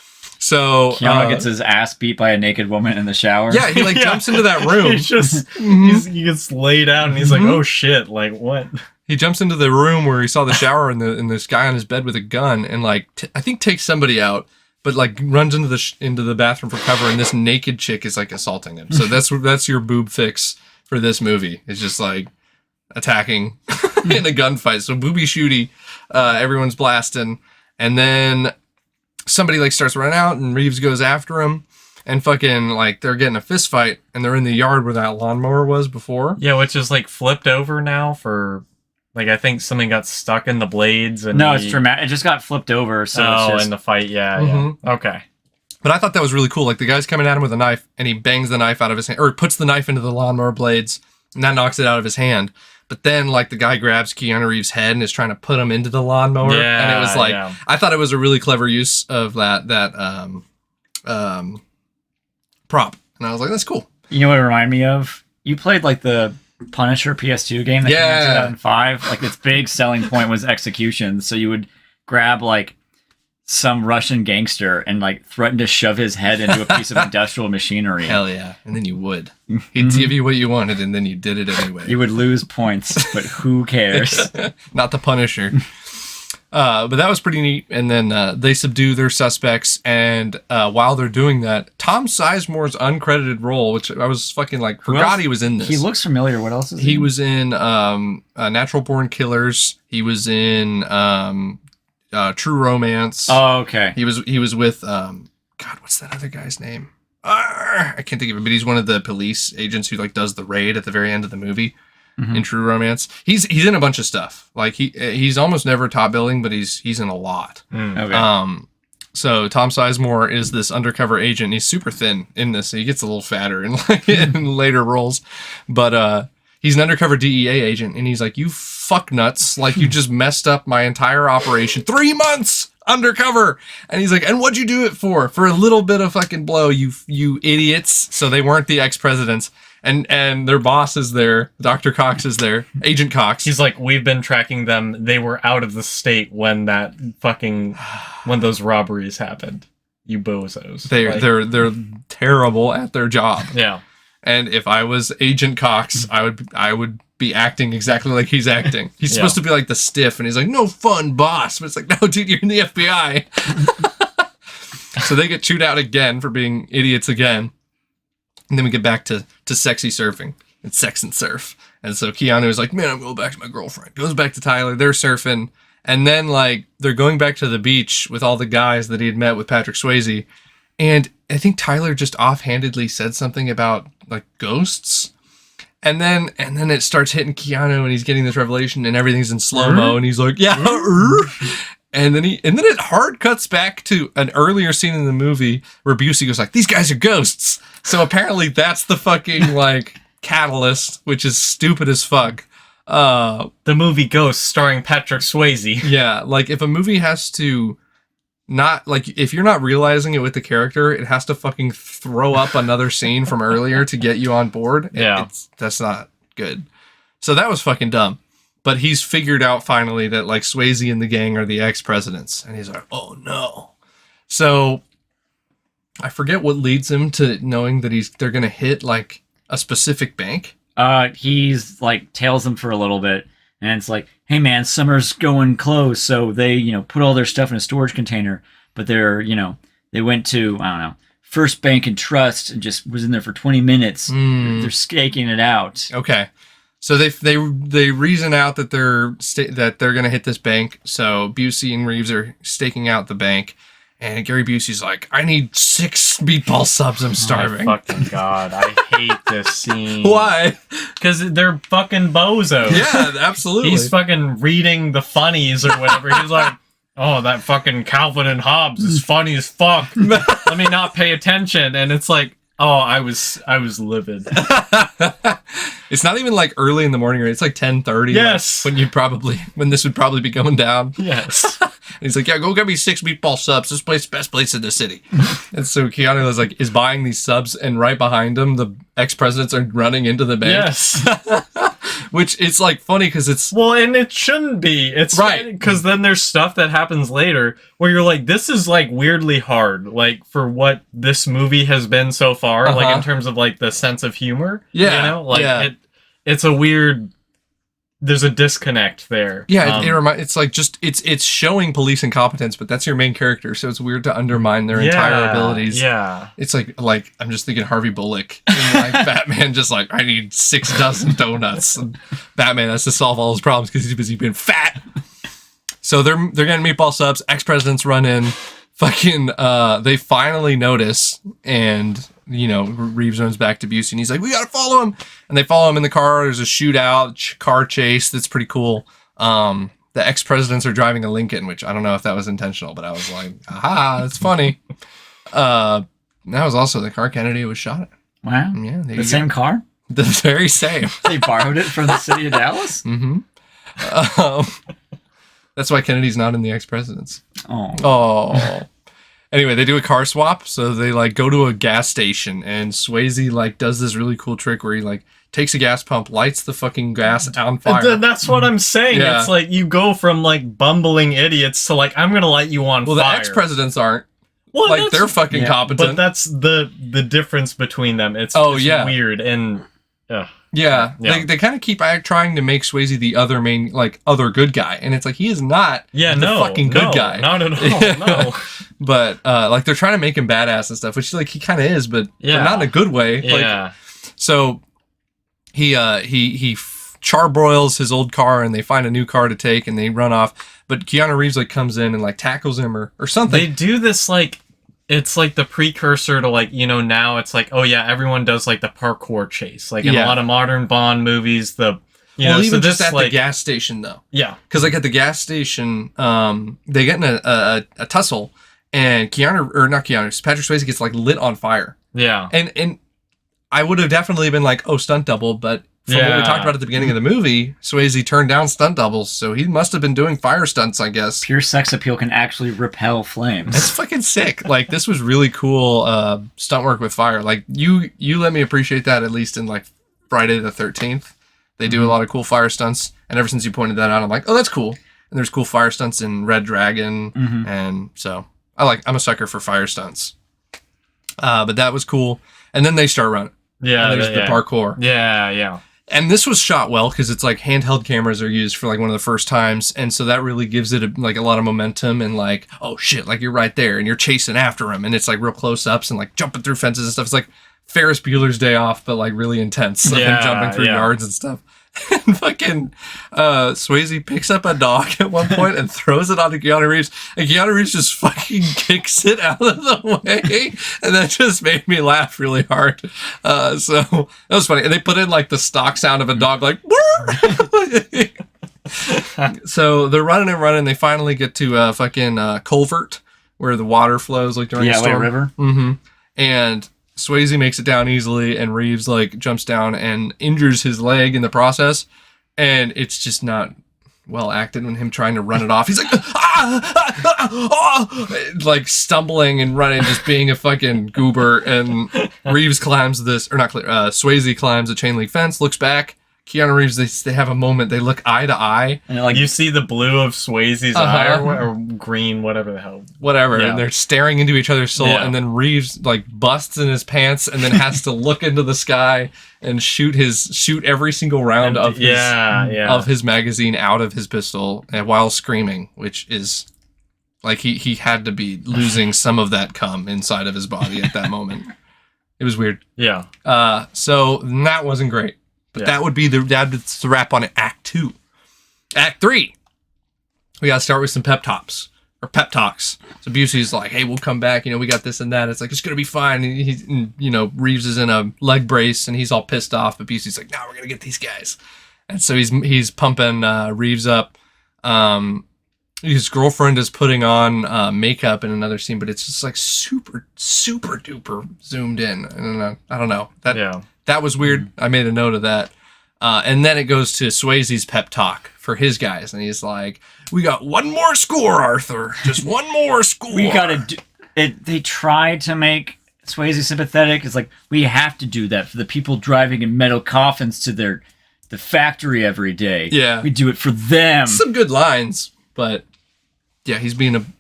So Keanu gets his ass beat by a naked woman in the shower. Yeah, he like jumps into that room. He's just he gets laid out, and he's like, "Oh shit! Like what?" He jumps into the room where he saw the shower and this guy on his bed with a gun, and like I think takes somebody out, but like runs into the bathroom for cover, and this naked chick is like assaulting him. So that's your boob fix for this movie. It's just like attacking in a gunfight. So booby shooty, everyone's blasting, and then somebody like starts running out, and Reeves goes after him, and fucking like they're getting a fist fight, and they're in the yard where that lawnmower was before. Yeah, which is like flipped over now for like I think something got stuck in the blades. And no, it's dramatic. It just got flipped over. So it's just... in the fight, yeah. Okay. But I thought that was really cool. Like the guy's coming at him with a knife, and he bangs the knife out of his hand, or puts the knife into the lawnmower blades, and that knocks it out of his hand. But then, like, the guy grabs Keanu Reeves' head and is trying to put him into the lawnmower. Yeah, and it was like, I thought it was a really clever use of that prop. And I was like, that's cool. You know what it reminded me of? You played, like, the Punisher PS2 game that came out in 2005. Like, its big selling point was execution. So you would grab, like, some Russian gangster and, like, threaten to shove his head into a piece of industrial machinery. Hell yeah. And then you would. He'd give you what you wanted, and then you did it anyway. You would lose points, but who cares? Not the Punisher. But that was pretty neat. And then they subdue their suspects, and while they're doing that, Tom Sizemore's uncredited role, which I was fucking like, forgot he was in this. He looks familiar. What else is he? He was in Natural Born Killers. He was in... True Romance. Oh, okay. He was with God, what's that other guy's name? I can't think of it, but he's one of the police agents who like does the raid at the very end of the movie in True Romance. He's in a bunch of stuff. Like he's almost never top billing, but he's in a lot. Okay. So Tom Sizemore is this undercover agent. He's super thin in this. He gets a little fatter in later roles, but he's an undercover DEA agent, and he's like, you fuck nuts. Like, you just messed up my entire operation. 3 months undercover. And he's like, and what'd you do it for? For a little bit of fucking blow, you idiots. So they weren't the ex-presidents. And their boss is there. Dr. Cox is there. Agent Cox. He's like, we've been tracking them. They were out of the state when when those robberies happened. You bozos. They're terrible at their job. Yeah. And if I was Agent Cox, I would be acting exactly like he's acting. He's supposed to be like the stiff, and he's like, no fun, boss. But it's like, no, dude, you're in the FBI. So they get chewed out again for being idiots again. And then we get back to sexy surfing and sex and surf. And so Keanu is like, man, I'm going back to my girlfriend. Goes back to Tyler. They're surfing. And then, like, they're going back to the beach with all the guys that he had met with Patrick Swayze. And I think Tyler just offhandedly said something about, like, ghosts. And then it starts hitting Keanu, and he's getting this revelation, and everything's in slow-mo, and he's like, yeah. And then it hard cuts back to an earlier scene in the movie where Busey goes like, these guys are ghosts. So apparently that's the fucking, like, catalyst, which is stupid as fuck. The movie Ghost starring Patrick Swayze. Yeah, like, if a movie has to... not like if you're not realizing it with the character, it has to fucking throw up another scene from earlier to get you on board. That's not good. So that was fucking dumb. But he's figured out finally that like Swayze and the gang are the ex-presidents, and he's like, oh no. So I forget what leads him to knowing that they're gonna hit like a specific bank? He's like tails them for a little bit, and it's like, hey man, summer's going close, so they put all their stuff in a storage container, but they went to, I don't know, First Bank and Trust and just was in there for 20 minutes. They're staking it out. Okay. So they reason out that they're going to hit this bank. So Busey and Reeves are staking out the bank. And Gary Busey's like, I need 6 meatball subs. I'm starving. Oh my fucking God. I hate this scene. Why? Because they're fucking bozos. Yeah, absolutely. He's fucking reading the funnies or whatever. He's like, oh, that fucking Calvin and Hobbes is funny as fuck. Let me not pay attention. And it's like, oh, I was livid. It's not even like early in the morning, right? It's like 10:30. Yes. Like, when this would probably be going down. Yes. And he's like, yeah, go get me 6 meatball subs. This place is the best place in the city. And so Keanu is buying these subs, and right behind him, the ex-presidents are running into the bank. Yes. Which it's like funny because it's... Well, and it shouldn't be. It's right. Because then there's stuff that happens later where you're like, this is like weirdly hard, like for what this movie has been so far, like in terms of like the sense of humor. Yeah. You know? Like it's a weird... There's a disconnect there. Yeah, it's like just it's showing police incompetence, but that's your main character, so it's weird to undermine their entire abilities. Yeah, it's like I'm just thinking Harvey Bullock and like Batman, just like I need 6 dozen donuts, and Batman has to solve all his problems because he's busy being fat. So they're getting meatball subs. Ex-presidents run in, fucking they finally notice, and Reeves runs back to Busey and he's like, we gotta follow him. And they follow him in the car. There's a shootout, car chase. That's pretty cool. The ex-presidents are driving a Lincoln, which I don't know if that was intentional, but I was like, aha, that's funny. That was also the car Kennedy was shot at. Wow. Yeah. The same car? The very same. They borrowed it from the city of Dallas? Mm-hmm. That's why Kennedy's not in the ex-presidents. Oh. Anyway, they do a car swap, so they like go to a gas station, and Swayze like does this really cool trick where he like takes a gas pump, lights the fucking gas on fire. That's what I'm saying. Yeah. It's like you go from like bumbling idiots to like, I'm gonna light you on fire. Well, the ex-presidents aren't. Well, like they're fucking competent. But that's the difference between them. It's weird and. Yeah. They kind of keep trying to make Swayze the other main, like, other good guy. And it's like, he is not the fucking good guy. Not at all, no. But, like, they're trying to make him badass and stuff, which, like, he kind of is, but not in a good way. Yeah. Like, so, he charbroils his old car, and they find a new car to take, and they run off. But Keanu Reeves, like, comes in and, like, tackles him or something. They do this, like... It's like the precursor to like, now it's like, oh yeah, everyone does like the parkour chase. Like in a lot of modern Bond movies, even just at the gas station though. Yeah. Because like at the gas station, they get in a tussle, and Patrick Swayze gets like lit on fire. Yeah. And I would have definitely been like, oh, stunt double, but from what we talked about at the beginning of the movie, Swayze turned down stunt doubles, so he must have been doing fire stunts, I guess. Pure sex appeal can actually repel flames. That's fucking sick. Like, this was really cool stunt work with fire. Like, you let me appreciate that, at least in, like, Friday the 13th. They do a lot of cool fire stunts, and ever since you pointed that out, I'm like, oh, that's cool. And there's cool fire stunts in Red Dragon, and so I'm a sucker for fire stunts. But that was cool. And then they start running. Yeah. And there's the parkour. Yeah. And this was shot well because it's like handheld cameras are used for like one of the first times, and so that really gives it a lot of momentum and like, oh shit, like you're right there and you're chasing after him, and it's like real close ups and like jumping through fences and stuff. It's like Ferris Bueller's Day Off, but like really intense, like jumping through yards and stuff. And fucking Swayze picks up a dog at one point and throws it onto Keanu Reeves, and Keanu Reeves just fucking kicks it out of the way, and that just made me laugh really hard. So that was funny, and they put in like the stock sound of a dog like So they're running and running. They finally get to a fucking culvert where the water flows like during a storm. Like a river. And Swayze makes it down easily, and Reeves like jumps down and injures his leg in the process, and it's just not well acted when him trying to run it off. He's like like stumbling and running, just being a fucking goober. And Reeves climbs Swayze climbs a chain link fence, looks back. Keanu Reeves, they have a moment. They look eye to eye. And like you see the blue of Swayze's eye or green, whatever the hell. Whatever. Yeah. And they're staring into each other's soul. Yeah. And then Reeves like busts in his pants and then has to look into the sky and shoot every single round of his magazine out of his pistol while screaming, which is like he had to be losing some of that cum inside of his body at that moment. It was weird. Yeah. So that wasn't great. But that's the wrap on it. Act 2. Act 3. We gotta start with some pep talks. So Busey's like, hey, we'll come back. We got this and that. It's like, it's gonna be fine. And Reeves is in a leg brace and he's all pissed off. But Busey's like, no, we're gonna get these guys. And so he's pumping Reeves up. His girlfriend is putting on makeup in another scene, but it's just like super, super duper zoomed in. I don't know. That was weird. I made a note of that. And then it goes to Swayze's pep talk for his guys. And he's like, we got one more score, Arthur. Just one more score. We got to do it. They tried to make Swayze sympathetic. It's like, we have to do that for the people driving in metal coffins to the factory every day. Yeah. We do it for them. Some good lines, but yeah, he's being what's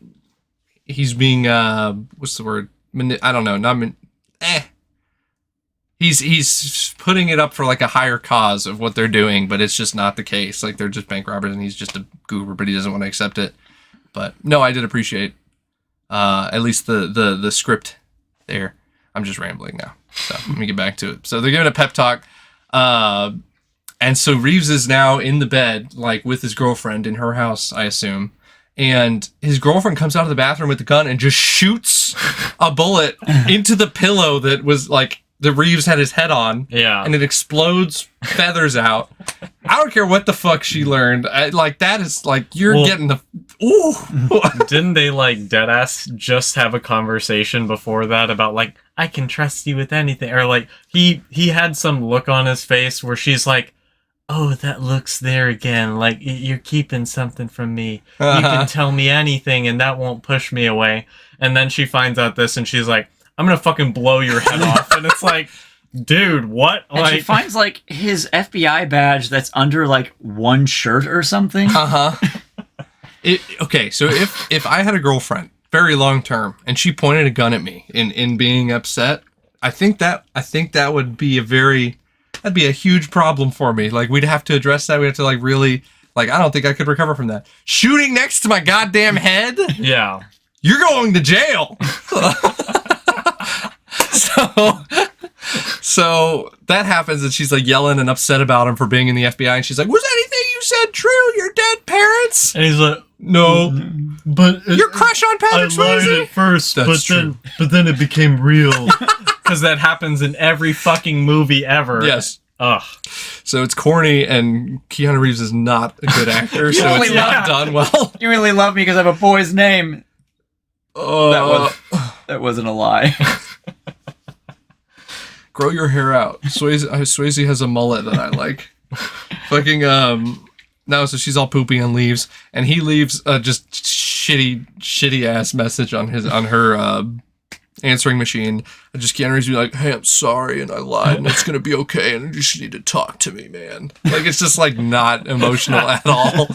the word? I don't know. He's putting it up for like a higher cause of what they're doing, but it's just not the case. Like they're just bank robbers and he's just a goober, but he doesn't want to accept it. But no, I did appreciate at least the script there. I'm just rambling now. So let me get back to it. So they're giving a pep talk. And so Reeves is now in the bed, like with his girlfriend in her house, I assume. And his girlfriend comes out of the bathroom with the gun and just shoots a bullet into the pillow that was like, the Reeves had his head on, and it explodes feathers out. I don't care what the fuck she learned. That is like getting the ooh. Didn't they like deadass just have a conversation before that about like I can trust you with anything, or like he had some look on his face where she's like, oh, that look's there again. Like you're keeping something from me. You can tell me anything, and that won't push me away. And then she finds out this, and she's like, I'm gonna fucking blow your head off. And it's like, dude, what? And she finds like his FBI badge that's under like one shirt or something. Okay, so if I had a girlfriend, very long term, and she pointed a gun at me in being upset, I think that would be that'd be a huge problem for me. Like we'd have to address that. We have to like really like I don't think I could recover from that. Shooting next to my goddamn head? Yeah. You're going to jail. So that happens, and she's like yelling and upset about him for being in the FBI, and she's like, was anything you said true? Your dead parents? And he's like, no, but your crush on Patrick Swayze? I lied at first, but then it became real. Because that happens in every fucking movie ever. Yes. Ugh. So it's corny, and Keanu Reeves is not a good actor, so it's not done well. You really love me because I have a boy's name. That wasn't a lie. Grow your hair out. Swayze has a mullet that I like. Fucking no, so she's all poopy and leaves, and he leaves just shitty ass message on her answering machine. And just Keanu Reeves be like, hey, I'm sorry and I lied and it's gonna be okay and you just need to talk to me, man. Like it's just like not emotional at all.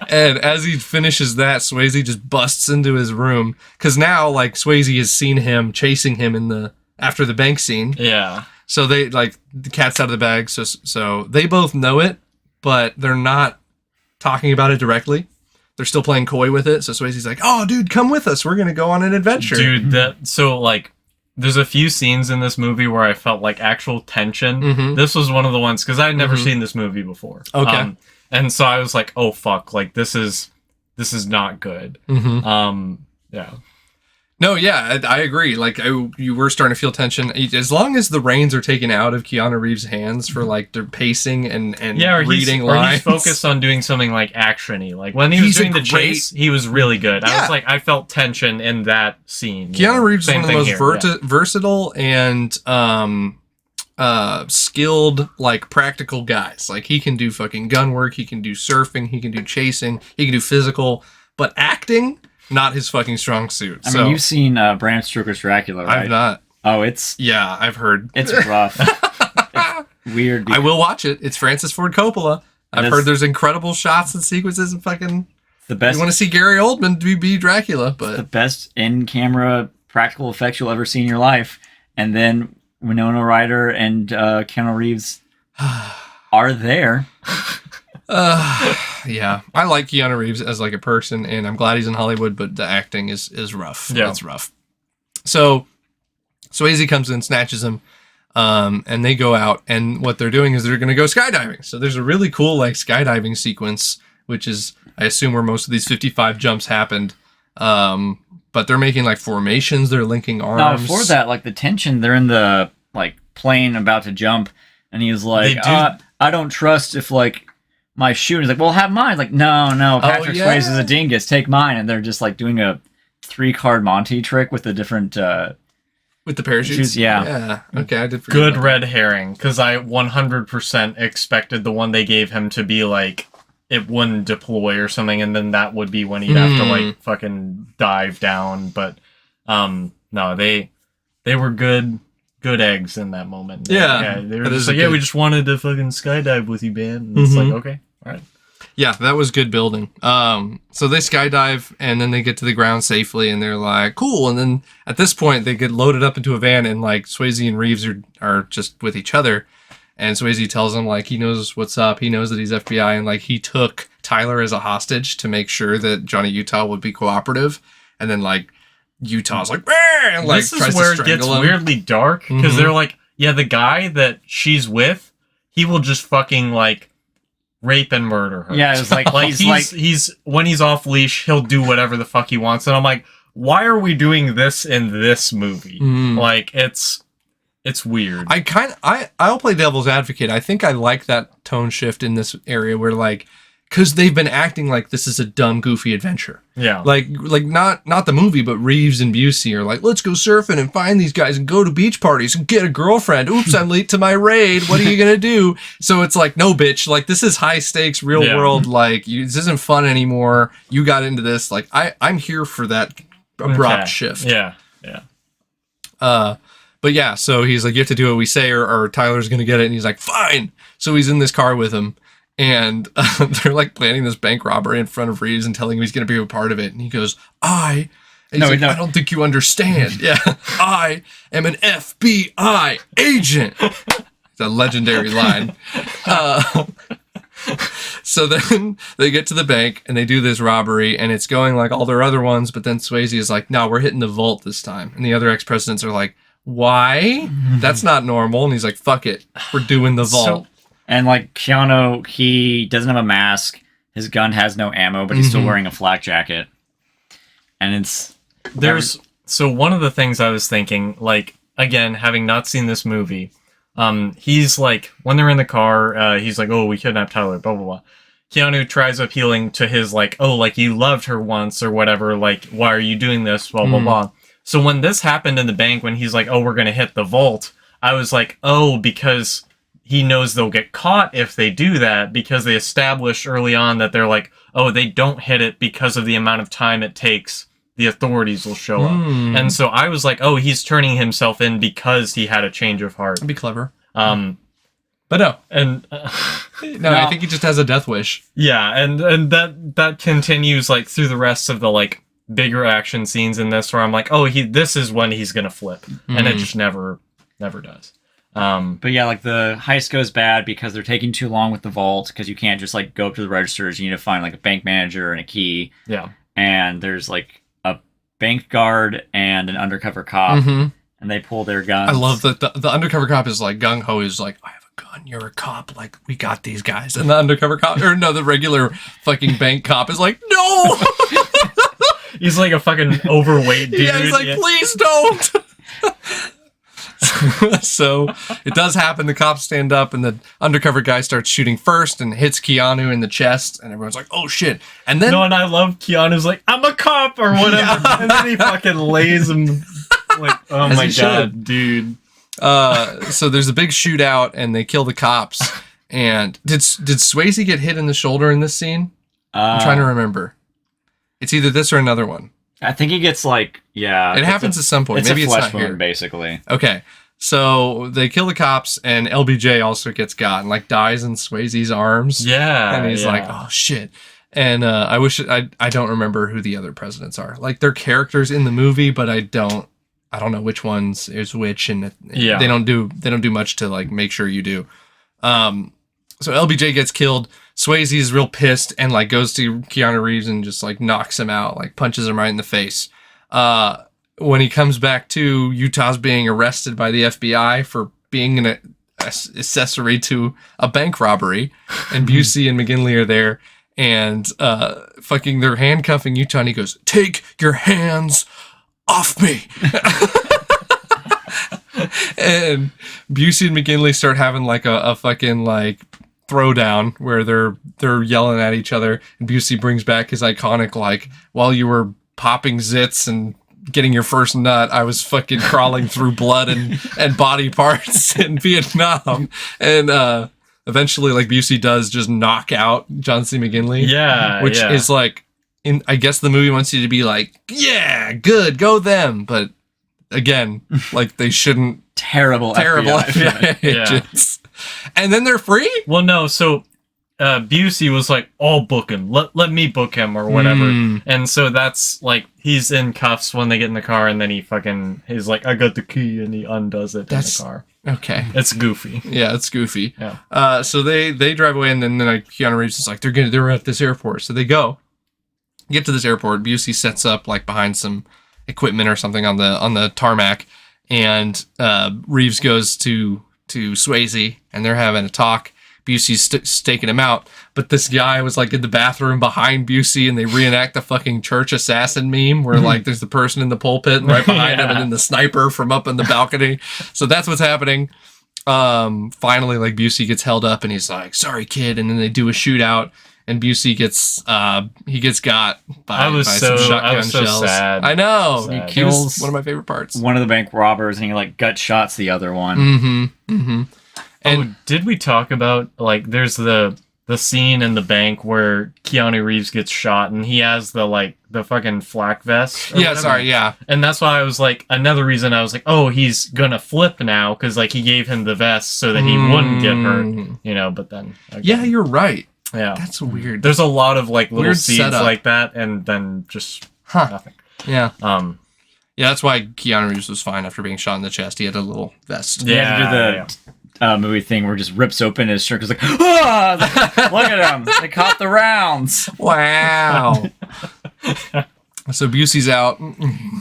And as he finishes that, Swayze just busts into his room because now like Swayze has seen him chasing him after the bank scene. Yeah. So they like the cat's out of the bag. So they both know it, but they're not talking about it directly. They're still playing coy with it. So Swayze's like, oh, dude, come with us. We're going to go on an adventure. Dude, there's a few scenes in this movie where I felt like actual tension. Mm-hmm. This was one of the ones, because I had never seen this movie before. Okay. And so I was like, oh, fuck. Like, this is not good. Mm-hmm. Yeah. No, yeah, I agree. Like, you were starting to feel tension. As long as the reins are taken out of Keanu Reeves' hands for, like, their pacing and reading lines. Or he's focused on doing something, like, action-y. Like, when he was doing the chase, he was really good. Yeah. I was like, I felt tension in that scene. Keanu Reeves is one of the most versatile and skilled, like, practical guys. Like, he can do fucking gun work, he can do surfing, he can do chasing, he can do physical, but acting... not his fucking strong suit. I mean, you've seen Bram Stoker's Dracula, right? I've not. Oh, it's... Yeah, I've heard. It's rough. weird. I will watch it. It's Francis Ford Coppola. I've heard there's incredible shots and sequences and fucking... The best. You want to see Gary Oldman be Dracula, but... The best in-camera practical effects you'll ever see in your life. And then Winona Ryder and Keanu Reeves are there. Yeah. I like Keanu Reeves as like a person, and I'm glad he's in Hollywood, but the acting is rough. Yeah. It's rough. So Swayze comes in, snatches him, and they go out, and what they're doing is they're going to go skydiving. So there's a really cool like skydiving sequence, which is, I assume, where most of these 55 jumps happened. But they're making like formations, they're linking arms. Now, before that, like the tension, they're in the like plane about to jump, and he's like, I don't trust if like my shoe. And he's like, well, have mine. Like, no, Patrick Swayze is a dingus, take mine. And they're just like doing a 3-card Monty trick with the different with the parachutes. Yeah. Okay, I did forget. Good red herring, because I 100% expected the one they gave him to be like it wouldn't deploy or something, and then that would be when he'd have to like fucking dive down. But no, they were good eggs in that moment. Yeah, they were just like, we just wanted to fucking skydive with you, man. And it's like, okay, all right. Yeah, that was good building. So they skydive, and then they get to the ground safely, and they're like, cool. And then at this point, they get loaded up into a van, and like Swayze and Reeves are just with each other. And Swayze tells him like he knows what's up. He knows that he's FBI, and like he took Tyler as a hostage to make sure that Johnny Utah would be cooperative. And then like Utah's like, and like this is where it gets weirdly dark, because they're like, yeah, the guy that she's with, he will just fucking like rape and murder her. Yeah, it's like, he's when he's off leash, he'll do whatever the fuck he wants. And I'm like, why are we doing this in this movie? Like it's weird. I'll play devil's advocate. I think I like that tone shift in this area where like, because they've been acting like this is a dumb, goofy adventure. Yeah. Like not the movie, but Reeves and Busey are like, let's go surfing and find these guys and go to beach parties and get a girlfriend. Oops, I'm late to my raid. What are you going to do? So it's like, no, bitch. Like, this is high stakes, real world. Like, this isn't fun anymore. You got into this. Like, I'm here for that abrupt shift. Yeah. But yeah, so he's like, you have to do what we say or Tyler's going to get it. And he's like, fine. So he's in this car with him. And they're like planning this bank robbery in front of Reeves and telling him he's going to be a part of it. And he goes, I don't think you understand. Yeah, I am an FBI agent. It's a legendary line. So then they get to the bank and they do this robbery and it's going like all their other ones. But then Swayze is like, no, we're hitting the vault this time. And the other ex-presidents are like, why? That's not normal. And he's like, fuck it. We're doing the vault. And like Keanu, he doesn't have a mask. His gun has no ammo, but he's still wearing a flak jacket. And so one of the things I was thinking, like, again, having not seen this movie, he's like, when they're in the car, he's like, oh, we kidnapped Tyler, blah, blah, blah. Keanu tries appealing to his like, oh, like you loved her once or whatever. Like, why are you doing this? Blah, blah, blah. So when this happened in the bank, when he's like, oh, we're going to hit the vault, I was like, oh, because he knows they'll get caught if they do that, because they established early on that they're like, oh, they don't hit it because of the amount of time it takes. The authorities will show up. And so I was like, oh, he's turning himself in because he had a change of heart. That'd be clever. But no. And no, I think he just has a death wish. Yeah, and that continues like through the rest of the like bigger action scenes in this, where I'm like, oh, this is when he's gonna flip. And it just never does. But yeah, like the heist goes bad because they're taking too long with the vault, because you can't just like go up to the registers. You need to find like a bank manager and a key. Yeah. And there's like a bank guard and an undercover cop, and they pull their guns. I love that the undercover cop is like gung ho. Is like, I have a gun. You're a cop. Like, we got these guys. And the undercover cop, or no, the regular fucking bank cop is like, no. He's like a fucking overweight dude. Yeah, he's like, please don't. So it does happen. The cops stand up and the undercover guy starts shooting first and hits Keanu in the chest, and everyone's like, oh shit. And then and I love Keanu's like, I'm a cop or whatever. Yeah. And then he fucking lays him like, oh my god, dude. So there's a big shootout and they kill the cops. And did Swayze get hit in the shoulder in this scene? I'm trying to remember. It's either this or another one. I think he gets like, yeah. It happens at some point. It's Maybe a flesh it's not wound, here. basically. Okay. So they kill the cops, and LBJ also gets got and like dies in Swayze's arms. Yeah, and he's like, "Oh shit!" And I don't remember who the other presidents are. Like they're characters in the movie, but I don't know which ones is which, and they don't do much to like make sure you do. So LBJ gets killed. Swayze is real pissed and like goes to Keanu Reeves and just like knocks him out, like punches him right in the face. When he comes back to, Utah's being arrested by the FBI for being an accessory to a bank robbery, and Busey and McGinley are there, and they're handcuffing Utah, and he goes, "Take your hands off me." And Busey and McGinley start having like a fucking like throwdown where they're yelling at each other, and Busey brings back his iconic like, "While you were popping zits and getting your first nut, I was fucking crawling through blood and body parts in Vietnam." And eventually like Busey does just knock out John C. McGinley. Yeah. Which is like, I guess the movie wants you to be like, yeah, good, go them. But again, like they shouldn't. Terrible FBI agents. And then they're free? Well, no, so Busey was like, "I'll book him. Let me book him," or whatever. And so that's like, he's in cuffs when they get in the car, and then he's like, "I got the key," and he undoes it in the car. Okay. It's goofy. Yeah, it's goofy. Yeah. So they drive away, and then like Keanu Reeves is like, they're at this airport. So they get to this airport. Busey sets up like behind some equipment or something on the tarmac, and Reeves goes to Swayze, and they're having a talk. Busey's staking him out, but this guy was like in the bathroom behind Busey, and they reenact the fucking church assassin meme where like there's the person in the pulpit and right behind him, and then the sniper from up in the balcony. So that's what's happening. Finally, like Busey gets held up, and he's like, "Sorry, kid," and then they do a shootout, and Busey gets got by some shotgun shells. Sad. I know. He He kills was one of my favorite parts. one of the bank robbers, and he like gut shots the other one. And did we talk about like there's the scene in the bank where Keanu Reeves gets shot, and he has the fucking flak vest? And that's why I was like, another reason I was like, oh, he's gonna flip now, because like he gave him the vest so that he wouldn't get hurt, but then yeah, you're right. Yeah, that's weird. There's a lot of like little Weird seeds setup. like that, and then just nothing. Yeah. Yeah, that's why Keanu Reeves was fine after being shot in the chest. He had a little vest. Yeah, he had to do the movie thing where it just rips open his shirt. It's like, ah! Look at him. They caught the rounds. Wow. So Busey's out.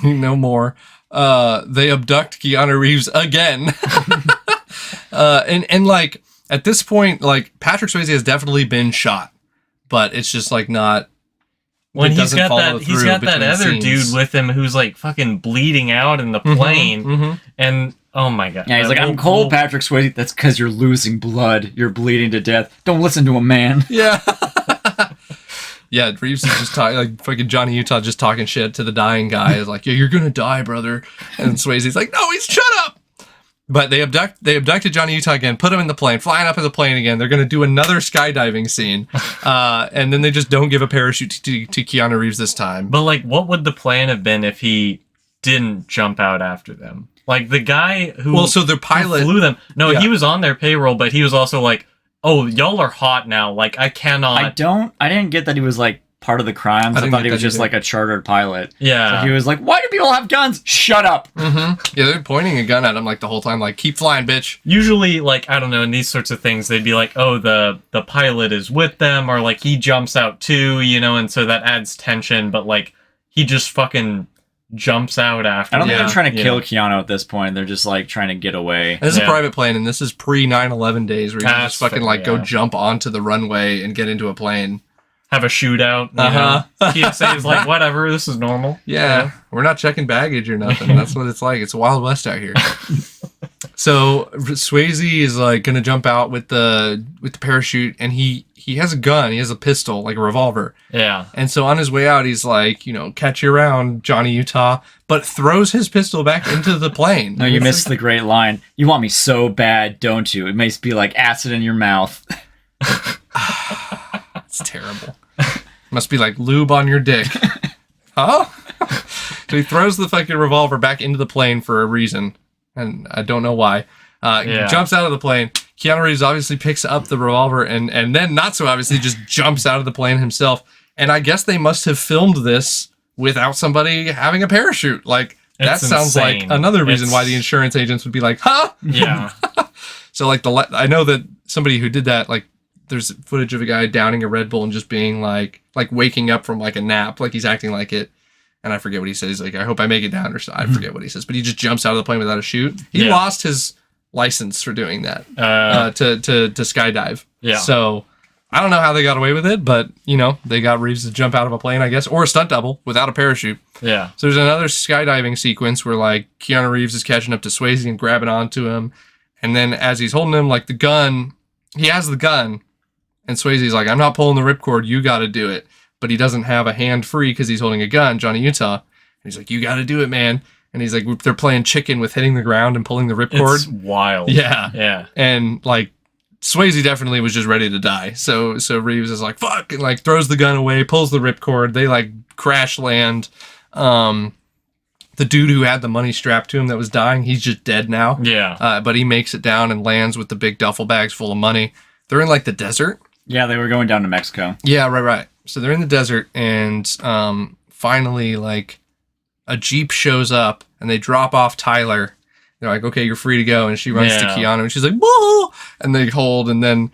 No more. They abduct Keanu Reeves again. And like at this point, like Patrick Swayze has definitely been shot, but it's just like not. When he's got that other dude with him who's like fucking bleeding out in the plane, and oh my god! Yeah, he's like, "I'm cold, Patrick Swayze." That's because you're losing blood. You're bleeding to death. Don't listen to a man. Yeah. Yeah, Reeves is just talking like fucking Johnny Utah, just talking shit to the dying guy. Is like, "Yeah, you're gonna die, brother." And Swayze's like, "No, shut up." But they abducted Johnny Utah again, put him in the plane, flying up in the plane again. They're going to do another skydiving scene. And then they just don't give a parachute to Keanu Reeves this time. But, like, what would the plan have been if he didn't jump out after them? Like, the guy who... Well, so the pilot... flew them. No, yeah. He was on their payroll, but he was also like, oh, y'all are hot now. Like, I cannot... I didn't get that he was, like, part of the crimes. I thought he was just like a chartered pilot. Yeah. So he was like, why do people have guns? Shut up. Yeah, they're pointing a gun at him like the whole time, like, keep flying, bitch. Usually, like, I don't know, in these sorts of things, they'd be like, oh, the pilot is with them, or like he jumps out too, and so that adds tension, but like he just fucking jumps out after. I don't think they're trying to kill Keanu at this point. They're just like trying to get away. This is a private plane, and this is pre 9/11 days where you can just fucking go jump onto the runway and get into a plane. Have a shootout. TSA is like, whatever, this is normal. Yeah, we're not checking baggage or nothing. That's what it's like. It's Wild West out here. So Swayze is like gonna jump out with the parachute, and he has a gun. He has a pistol, like a revolver. Yeah. And so on his way out, he's like, catch you around, Johnny Utah, but throws his pistol back into the plane. No, you missed the great line. You want me so bad, don't you? It must be like acid in your mouth. It's terrible. Must be like lube on your dick. Huh? So he throws the fucking revolver back into the plane for a reason. and I don't know why. He jumps out of the plane. Keanu Reeves obviously picks up the revolver and then, not so obviously, just jumps out of the plane himself. And I guess they must have filmed this without somebody having a parachute. Like, that sounds insane. Like another reason why the insurance agents would be like, huh? Yeah. So, like, I know that somebody who did that, like, there's footage of a guy downing a Red Bull and just being like waking up from like a nap, like he's acting like it. And I forget what he says. He's like, I hope I make it down, or I forget what he says. But he just jumps out of the plane without a chute. He lost his license for doing that to skydive. Yeah. So I don't know how they got away with it, but they got Reeves to jump out of a plane, I guess, or a stunt double without a parachute. Yeah. So there's another skydiving sequence where like Keanu Reeves is catching up to Swayze and grabbing onto him, and then as he's holding him, like the gun, he has the gun, and Swayze's like, I'm not pulling the ripcord, you got to do it. But he doesn't have a hand free because he's holding a gun, Johnny Utah. And he's like, you got to do it, man. And he's like, they're playing chicken with hitting the ground and pulling the ripcord. It's wild. Yeah. Yeah. And like Swayze definitely was just ready to die. So Reeves is like, fuck, and like throws the gun away, pulls the ripcord. They like crash land. The dude who had the money strapped to him that was dying, he's just dead now. Yeah. But he makes it down and lands with the big duffel bags full of money. They're in like the desert. Yeah, they were going down to Mexico. Yeah, right. So they're in the desert, and finally, like, a Jeep shows up, and they drop off Tyler. They're like, okay, you're free to go. And she runs to Keanu, and she's like, whoa! And they hold, and then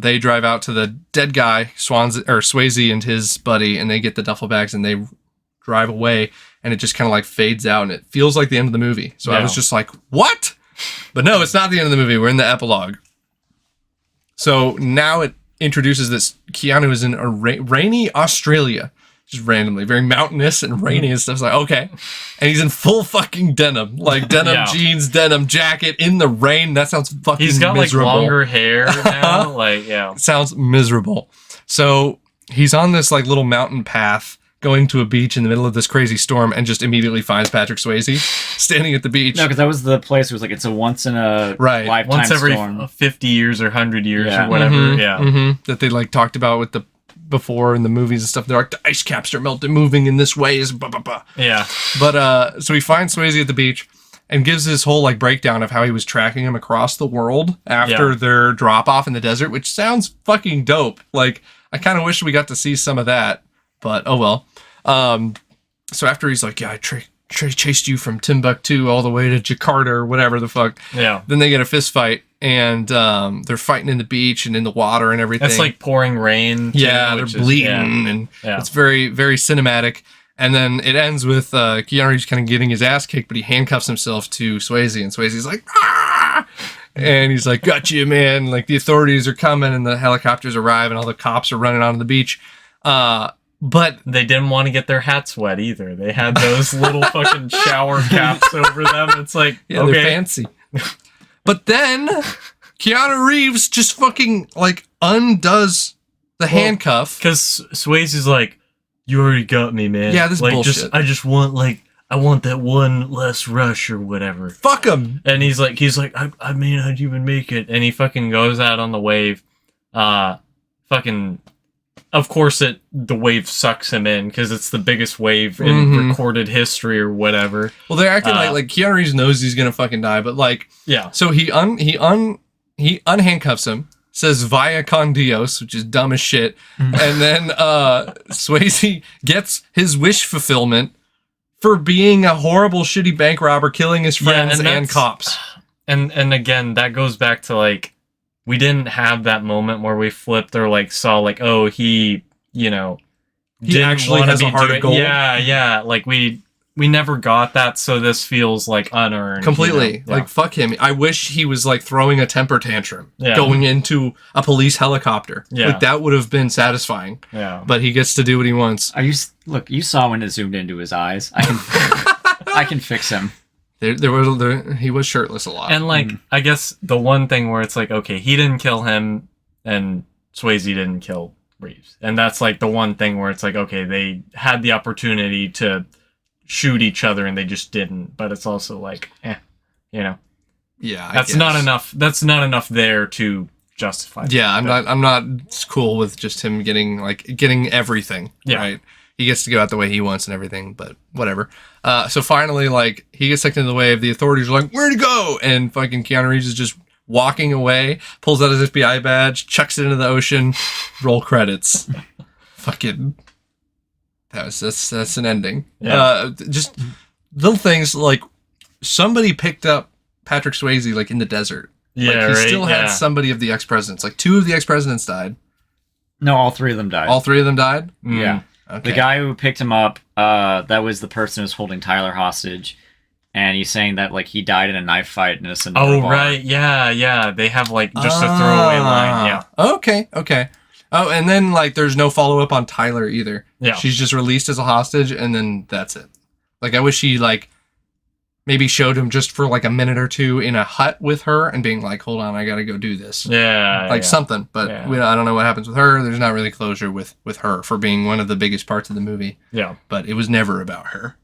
they drive out to the dead guy, Swayze and his buddy, and they get the duffel bags, and they drive away, and it just kind of, like, fades out, and it feels like the end of the movie. So I was just like, what? But no, it's not the end of the movie. We're in the epilogue. So now it introduces this Keanu is in a rainy Australia, just randomly, very mountainous and rainy and stuff. It's like, okay. And he's in full fucking denim, like denim jeans, denim jacket in the rain. That sounds fucking miserable. He's got miserable. Like longer hair now. Like, yeah. It sounds miserable. So he's on this like little mountain path going to a beach in the middle of this crazy storm and just immediately finds Patrick Swayze standing at the beach. No, because that was the place where it was like, it's a once in a lifetime once every storm. 50 years or 100 years or whatever. That they like talked about with the before in the movies and stuff. They're like, the ice caps are melting, moving in this way is blah, blah, blah. Yeah. But so he finds Swayze at the beach and gives this whole like breakdown of how he was tracking him across the world after their drop off in the desert, which sounds fucking dope. Like, I kind of wish we got to see some of that, but oh well. So after he's like, yeah, I chased you from Timbuktu all the way to Jakarta or whatever the fuck. Yeah. Then they get a fist fight, and they're fighting in the beach and in the water and everything. It's like pouring rain. Too, they're bleeding, and it's very, very cinematic. And then it ends with Keanu Reeves kind of getting his ass kicked, but he handcuffs himself to Swayze, and Swayze's like, ah! And he's like, got you, man. Like, the authorities are coming, and the helicopters arrive, and all the cops are running onto the beach. But they didn't want to get their hats wet either. They had those little fucking shower caps over them. It's like, okay. They're fancy. But then Keanu Reeves just fucking like undoes the handcuff. Because Swayze's like, you already got me, man. Yeah, this is like, bullshit. I want that one less rush or whatever. Fuck him. And he's like, I may not even make it. And he fucking goes out on the wave. Of course, the wave sucks him in because it's the biggest wave in recorded history or whatever. Well, they're acting like Keanu Reeves knows he's gonna fucking die, but like, So he unhandcuffs him, says "Vaya con Dios," which is dumb as shit, and then Swayze gets his wish fulfillment for being a horrible, shitty bank robber, killing his friends and cops. And again, that goes back to like, we didn't have that moment where we flipped or like saw like, oh, he actually has a heart of gold. Yeah. Like we never got that, so this feels like unearned. Completely. Like, fuck him. I wish he was like throwing a temper tantrum going into a police helicopter. Yeah. Like, that would have been satisfying. Yeah. But he gets to do what he wants. You saw when it zoomed into his eyes. I can fix him. He was shirtless a lot. And like, I guess the one thing where it's like, okay, he didn't kill him and Swayze didn't kill Reeves. And that's like the one thing where it's like, okay, they had the opportunity to shoot each other and they just didn't. But it's also like, Yeah. That's not enough. That's not enough there to justify. Yeah, I'm not cool with just him getting everything. Yeah. Right. he gets to go out the way he wants and everything, but whatever. So finally, like, he gets sucked into the wave. The authorities are like, where'd he go? And fucking Keanu Reeves is just walking away, pulls out his FBI badge, chucks it into the ocean, roll credits. Fucking, that's an ending. Yeah. Just little things like somebody picked up Patrick Swayze like in the desert. Yeah, like, he still had somebody of the ex-presidents. Like 2 of the ex-presidents died. No, all 3 of them died. All 3 of them died? Yeah. Okay. The guy who picked him up, that was the person who was holding Tyler hostage. And he's saying that, like, he died in a knife fight in a Sonora bar. Right. Yeah. They have, like, just a throwaway line. Yeah. Okay. Oh, and then, like, there's no follow-up on Tyler either. Yeah. She's just released as a hostage, and then that's it. Like, I wish he, like, maybe showed him just for, like, a minute or 2 in a hut with her and being like, hold on, I gotta go do this. Yeah. Like, something. But I don't know what happens with her. There's not really closure with her for being one of the biggest parts of the movie. Yeah. But it was never about her.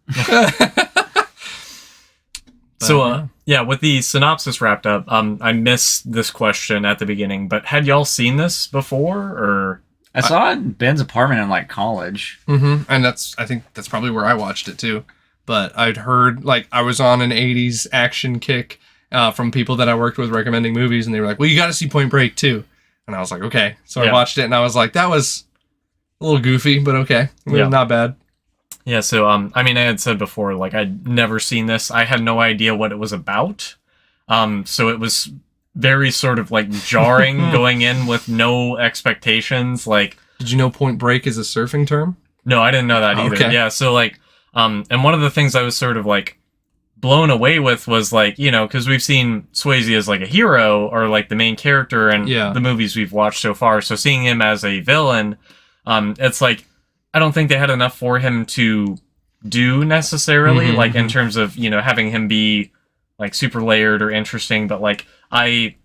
So, with the synopsis wrapped up, I missed this question at the beginning, but had y'all seen this before, or? I saw it in Ben's apartment in, like, college. Mm-hmm. And I think that's probably where I watched it, too. But I'd heard, like, I was on an 80s action kick from people that I worked with recommending movies, and they were like, well, you gotta see Point Break, too. And I was like, okay. So I watched it, and I was like, that was a little goofy, but okay. Not bad. Yeah, so, I mean, I had said before, like, I'd never seen this. I had no idea what it was about. So it was very sort of, like, jarring going in with no expectations. Like, did you know Point Break is a surfing term? No, I didn't know that either. Okay. Yeah, so, like, and one of the things I was sort of, like, blown away with was, like, you know, because we've seen Swayze as, like, a hero or, like, the main character in the movies we've watched so far. So seeing him as a villain, it's like, I don't think they had enough for him to do necessarily, like, in terms of, you know, having him be, like, super layered or interesting, but, like, I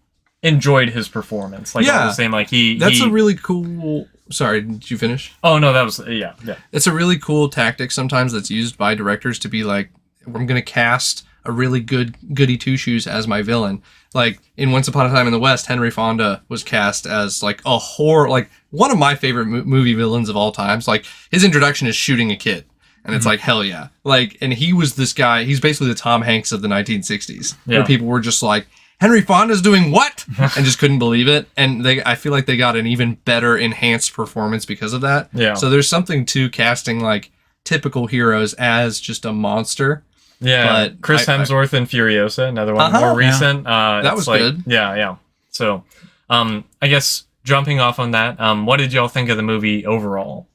enjoyed his performance. Like, I was saying, like, That's a really cool... Sorry, did you finish? Oh, no, that was... Yeah. It's a really cool tactic sometimes that's used by directors to be like, I'm going to cast a really good goody two-shoes as my villain. Like, in Once Upon a Time in the West, Henry Fonda was cast as, like, a horror... Like, one of my favorite movie villains of all times. Like, his introduction is shooting a kid. And it's like, hell yeah. Like, and he was this guy... He's basically the Tom Hanks of the 1960s. Yeah. Where people were just like, Henry Fonda's doing what? And just couldn't believe it. And I feel like they got an even better enhanced performance because of that. Yeah. So there's something to casting, like, typical heroes as just a monster. Yeah, but Chris Hemsworth in Furiosa, another one more recent. That was like, good. Yeah. So, I guess jumping off on that, what did y'all think of the movie overall?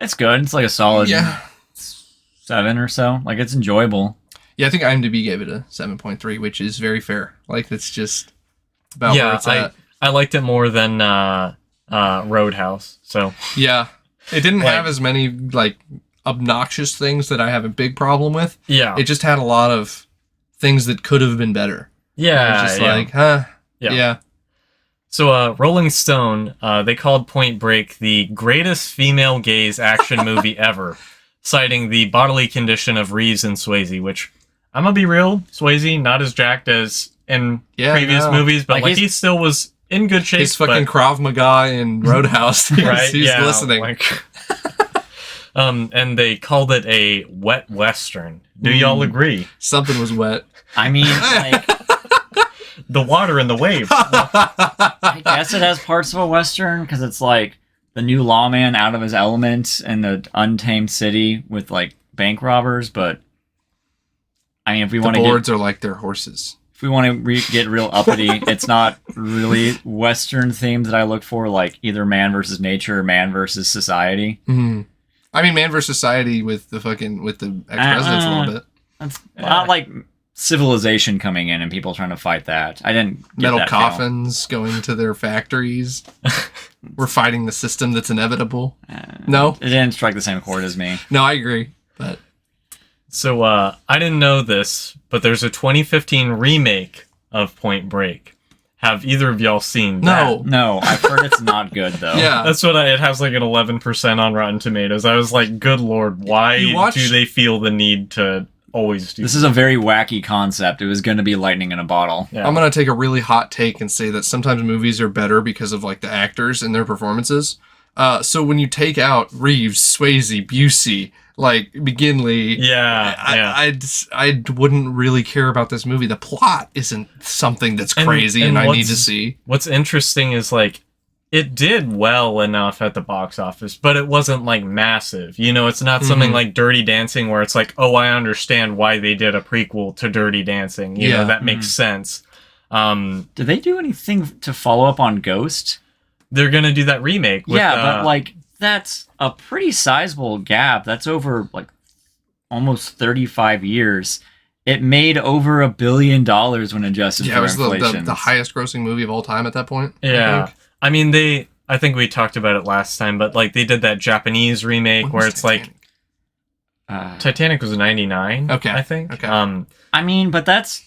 It's good. It's like a solid 7 or so. Like, it's enjoyable. Yeah, I think IMDb gave it a 7.3, which is very fair. Like, it's just about where it's at. I liked it more than Roadhouse. So yeah, it didn't have as many, like, obnoxious things that I have a big problem with. Yeah. It just had a lot of things that could have been better. Yeah. It was just like, Yeah. So, Rolling Stone, they called Point Break the greatest female gaze action movie ever, citing the bodily condition of Reeves and Swayze, which, I'm gonna be real, Swayze, not as jacked as in previous movies, but like he still was in good shape. He's fucking Krav Maga in Roadhouse. Right? He's listening. Like, and they called it a wet Western. Do y'all agree? Something was wet. I mean, like... the water and the waves. I guess it has parts of a Western, because it's like the new lawman out of his element in the untamed city with, like, bank robbers, but... I mean, if we want to boards are like their horses. If we want to get real uppity, it's not really Western themes that I look for, like either man versus nature or man versus society. Mm-hmm. I mean, man versus society with the ex-presidents a little bit. It's not like civilization coming in and people trying to fight that. I didn't get metal that coffins going to their factories. We're fighting the system that's inevitable. No? It didn't strike the same chord as me. No, I agree. But so, I didn't know this, but there's a 2015 remake of Point Break. Have either of y'all seen that? No, I've heard it's not good, though. Yeah. That's what it has like an 11% on Rotten Tomatoes. I was like, good lord, why do they feel the need to always do this? Is a very wacky concept. It was going to be lightning in a bottle. Yeah. I'm going to take a really hot take and say that sometimes movies are better because of, like, the actors and their performances. So when you take out Reeves, Swayze, Busey, like McGinley, I wouldn't really care about this movie. The plot isn't something that's crazy and I need to see. What's interesting is like it did well enough at the box office, but it wasn't like massive. You know, it's not something like Dirty Dancing where it's like, oh, I understand why they did a prequel to Dirty Dancing. You know, that makes sense. Did they do anything to follow up on Ghost? They're gonna do that remake. With, but like that's a pretty sizable gap. That's over like almost 35 years. It made over $1 billion when adjusted for inflation. It was the highest grossing movie of all time at that point. Yeah. I mean, I think we talked about it last time, but like they did that Japanese remake where it's Titanic? Like Titanic was 99. Okay, I think. Okay. I mean, but that's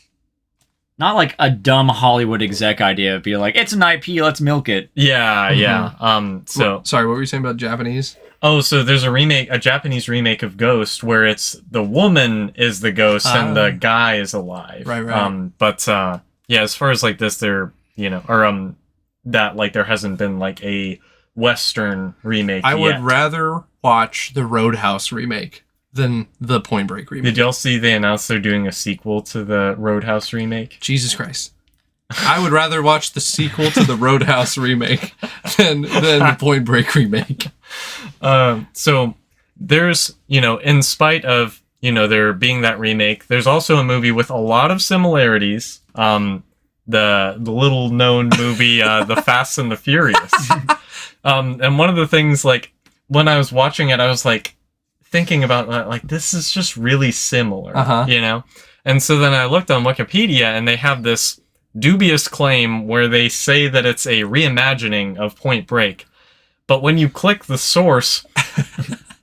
not like a dumb Hollywood exec idea. It'd be like, it's an IP, let's milk it. Yeah, yeah. Sorry, what were you saying about Japanese? Oh, so there's a Japanese remake of Ghost where it's the woman is the ghost and the guy is alive. Right. But as far as like this, there that like there hasn't been like a Western remake. I would rather watch the Roadhouse remake than the Point Break remake. Did y'all see they announced they're doing a sequel to the Roadhouse remake? Jesus Christ. I would rather watch the sequel to the Roadhouse remake than the Point Break remake. So there's, in spite of, there being that remake, there's also a movie with a lot of similarities. The little known movie, The Fast and the Furious. And one of the things, like, when I was watching it, I was like thinking about like, this is just really similar, And so then I looked on Wikipedia and they have this dubious claim where they say that it's a reimagining of Point Break. But when you click the source,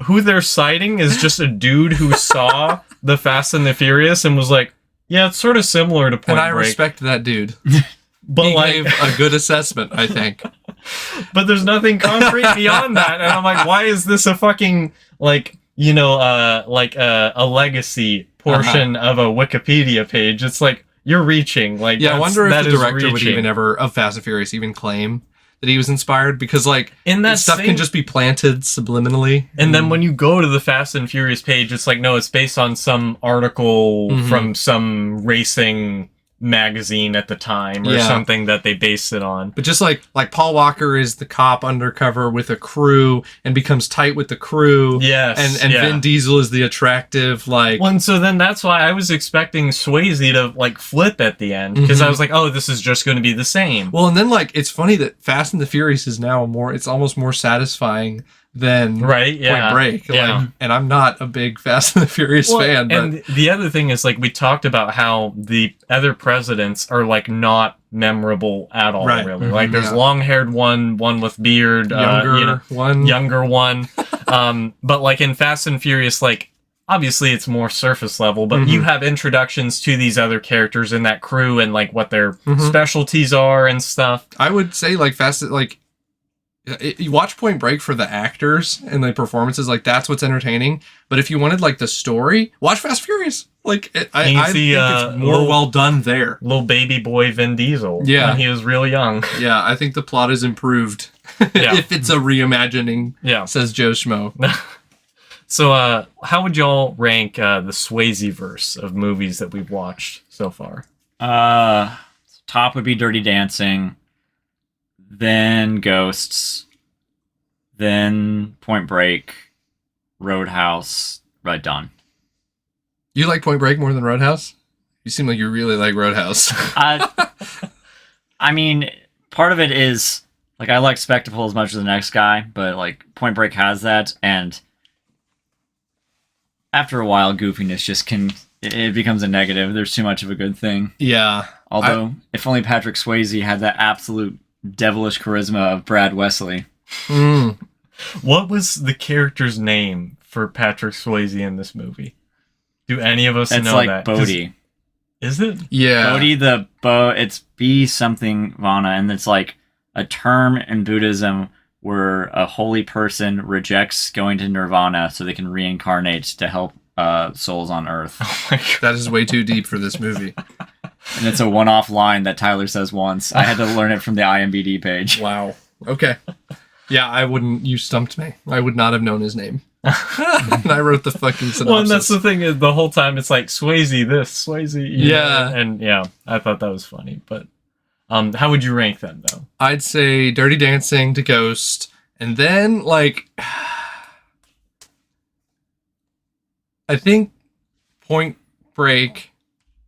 who they're citing is just a dude who saw The Fast and the Furious and was like, yeah, it's sort of similar to Point Break. And I respect that dude. But he gave a good assessment, I think. But there's nothing concrete beyond that. And I'm like, why is this a fucking, like, a legacy portion of a Wikipedia page? It's like, you're reaching. Like, I wonder if the director would even ever, of Fast and Furious, even claim that he was inspired, because like in that stuff can just be planted subliminally. And then when you go to the Fast and Furious page, it's like, no, it's based on some article from some racing magazine at the time or something that they based it on. But just like Paul Walker is the cop undercover with a crew and becomes tight with the crew. Yes. And Vin Diesel is the attractive, like... Well, and so then that's why I was expecting Swayze to like flip at the end, because I was like, oh, this is just going to be the same. Well, and then like it's funny that Fast and the Furious is now it's almost more satisfying than Point Break. Like, and I'm not a big Fast and the Furious fan. But... And the other thing is, like, we talked about how the other presidents are, like, not memorable at all, really. Like, there's long-haired one with beard. Younger one. But, like, in Fast and Furious, like, obviously it's more surface level, but you have introductions to these other characters in that crew and, like, what their specialties are and stuff. I would say, like, you watch Point Break for the actors and the performances, like that's what's entertaining. But if you wanted like the story, watch Fast Furious. Like I think it's more well done there. Little baby boy Vin Diesel. Yeah, when he was real young. Yeah, I think the plot is improved if it's a reimagining. Yeah, says Joe Schmo. So, how would y'all rank the Swayze-verse of movies that we've watched so far? Top would be Dirty Dancing. Then Ghosts, then Point Break, Roadhouse, Red Dawn. You like Point Break more than Roadhouse? You seem like you really like Roadhouse. I mean, part of it is, like, I like Spectacle as much as the next guy, but, like, Point Break has that, and after a while, goofiness just it becomes a negative. There's too much of a good thing. Yeah. Although, if only Patrick Swayze had that absolute devilish charisma of Brad Wesley. What was the character's name for Patrick Swayze in this movie? Do any of us know like that? Bodhi. Is it? Yeah. Bodhi it's B something Vana, and it's like a term in Buddhism where a holy person rejects going to nirvana so they can reincarnate to help souls on Earth. Oh my God. That is way too deep for this movie. And it's a one-off line that Tyler says once. I had to learn it from the IMDb page. Wow. Okay. Yeah, I wouldn't. You stumped me. I would not have known his name. And I wrote the fucking synopsis. Well, and that's the thing is the whole time it's like Swayze this, Swayze. Yeah. And yeah, I thought that was funny. But how would you rank them though? I'd say Dirty Dancing to Ghost, and then like I think Point Break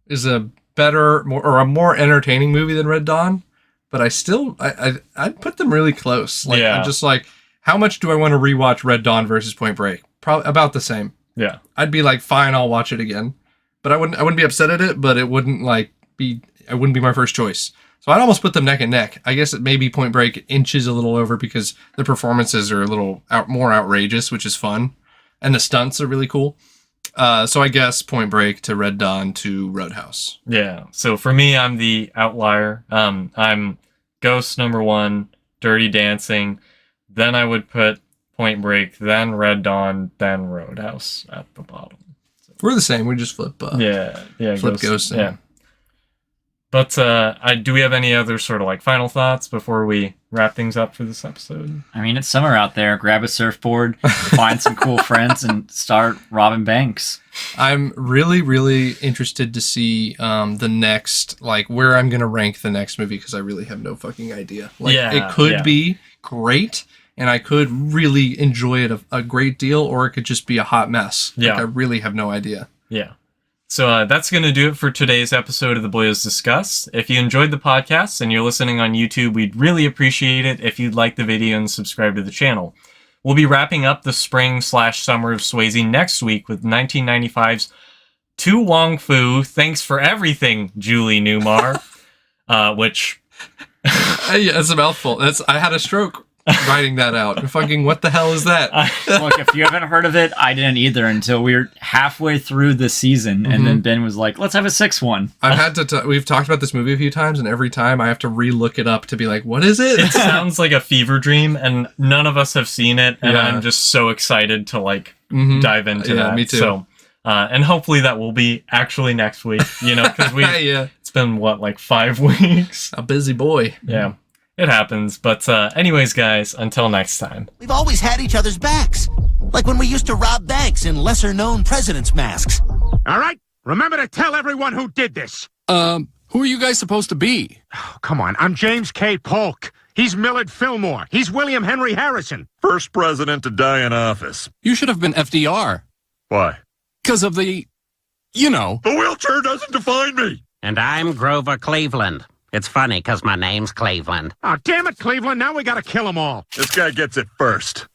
is a better, more entertaining movie than Red Dawn. But I'd put them really close. Like, Yeah. I'm just like, how much do I want to rewatch Red Dawn versus Point Break? Probably about the same. Yeah. I'd be like, fine, I'll watch it again. But I wouldn't be upset at it, but it wouldn't be my first choice. So I'd almost put them neck and neck. I guess it maybe Point Break inches a little over because the performances are a little more outrageous, which is fun. And the stunts are really cool. So I guess Point Break to Red Dawn to Roadhouse. Yeah. So for me, I'm the outlier. I'm Ghost number 1, Dirty Dancing. Then I would put Point Break, then Red Dawn, then Roadhouse at the bottom. So, We're the same. We just flip. yeah. Flip Ghost. Yeah. But do we have any other sort of like final thoughts before we wrap things up for this episode? I mean, it's summer out there. Grab a surfboard, find some cool friends, and start robbing banks. I'm really, really interested to see the next, like, where I'm going to rank the next movie because I really have no fucking idea. Like, it could be great, and I could really enjoy it a great deal, or it could just be a hot mess. Yeah. Like, I really have no idea. Yeah. So that's going to do it for today's episode of the Boyos Discuss. If you enjoyed the podcast and you're listening on YouTube, we'd really appreciate it if you'd like the video and subscribe to the channel. We'll be wrapping up the spring/summer of Swayze next week with 1995's To Wong Fu, Thanks for Everything, Julie Newmar, which... Yeah, that's a mouthful. I had a stroke writing that out. Fucking what the hell is that? Look, if you haven't heard of it, I didn't either until we were halfway through the season, and then Ben was like, let's have a 6th one. I've had to... We've talked about this movie a few times, and every time I have to re-look it up to be like, what is it? It sounds like a fever dream, and none of us have seen it, and Yeah. I'm just so excited to, like, dive into that. Me too. So, and hopefully that will be actually next week, because it's been, like 5 weeks? A busy boy. Yeah. It happens, but anyways, guys, until next time. We've always had each other's backs. Like when we used to rob banks in lesser-known presidents' masks. All right, remember to tell everyone who did this. Who are you guys supposed to be? Oh, come on, I'm James K. Polk. He's Millard Fillmore. He's William Henry Harrison. First president to die in office. You should have been FDR. Why? Because of the, The wheelchair doesn't define me. And I'm Grover Cleveland. It's funny because my name's Cleveland. Oh, damn it, Cleveland, now we gotta kill them all. This guy gets it first.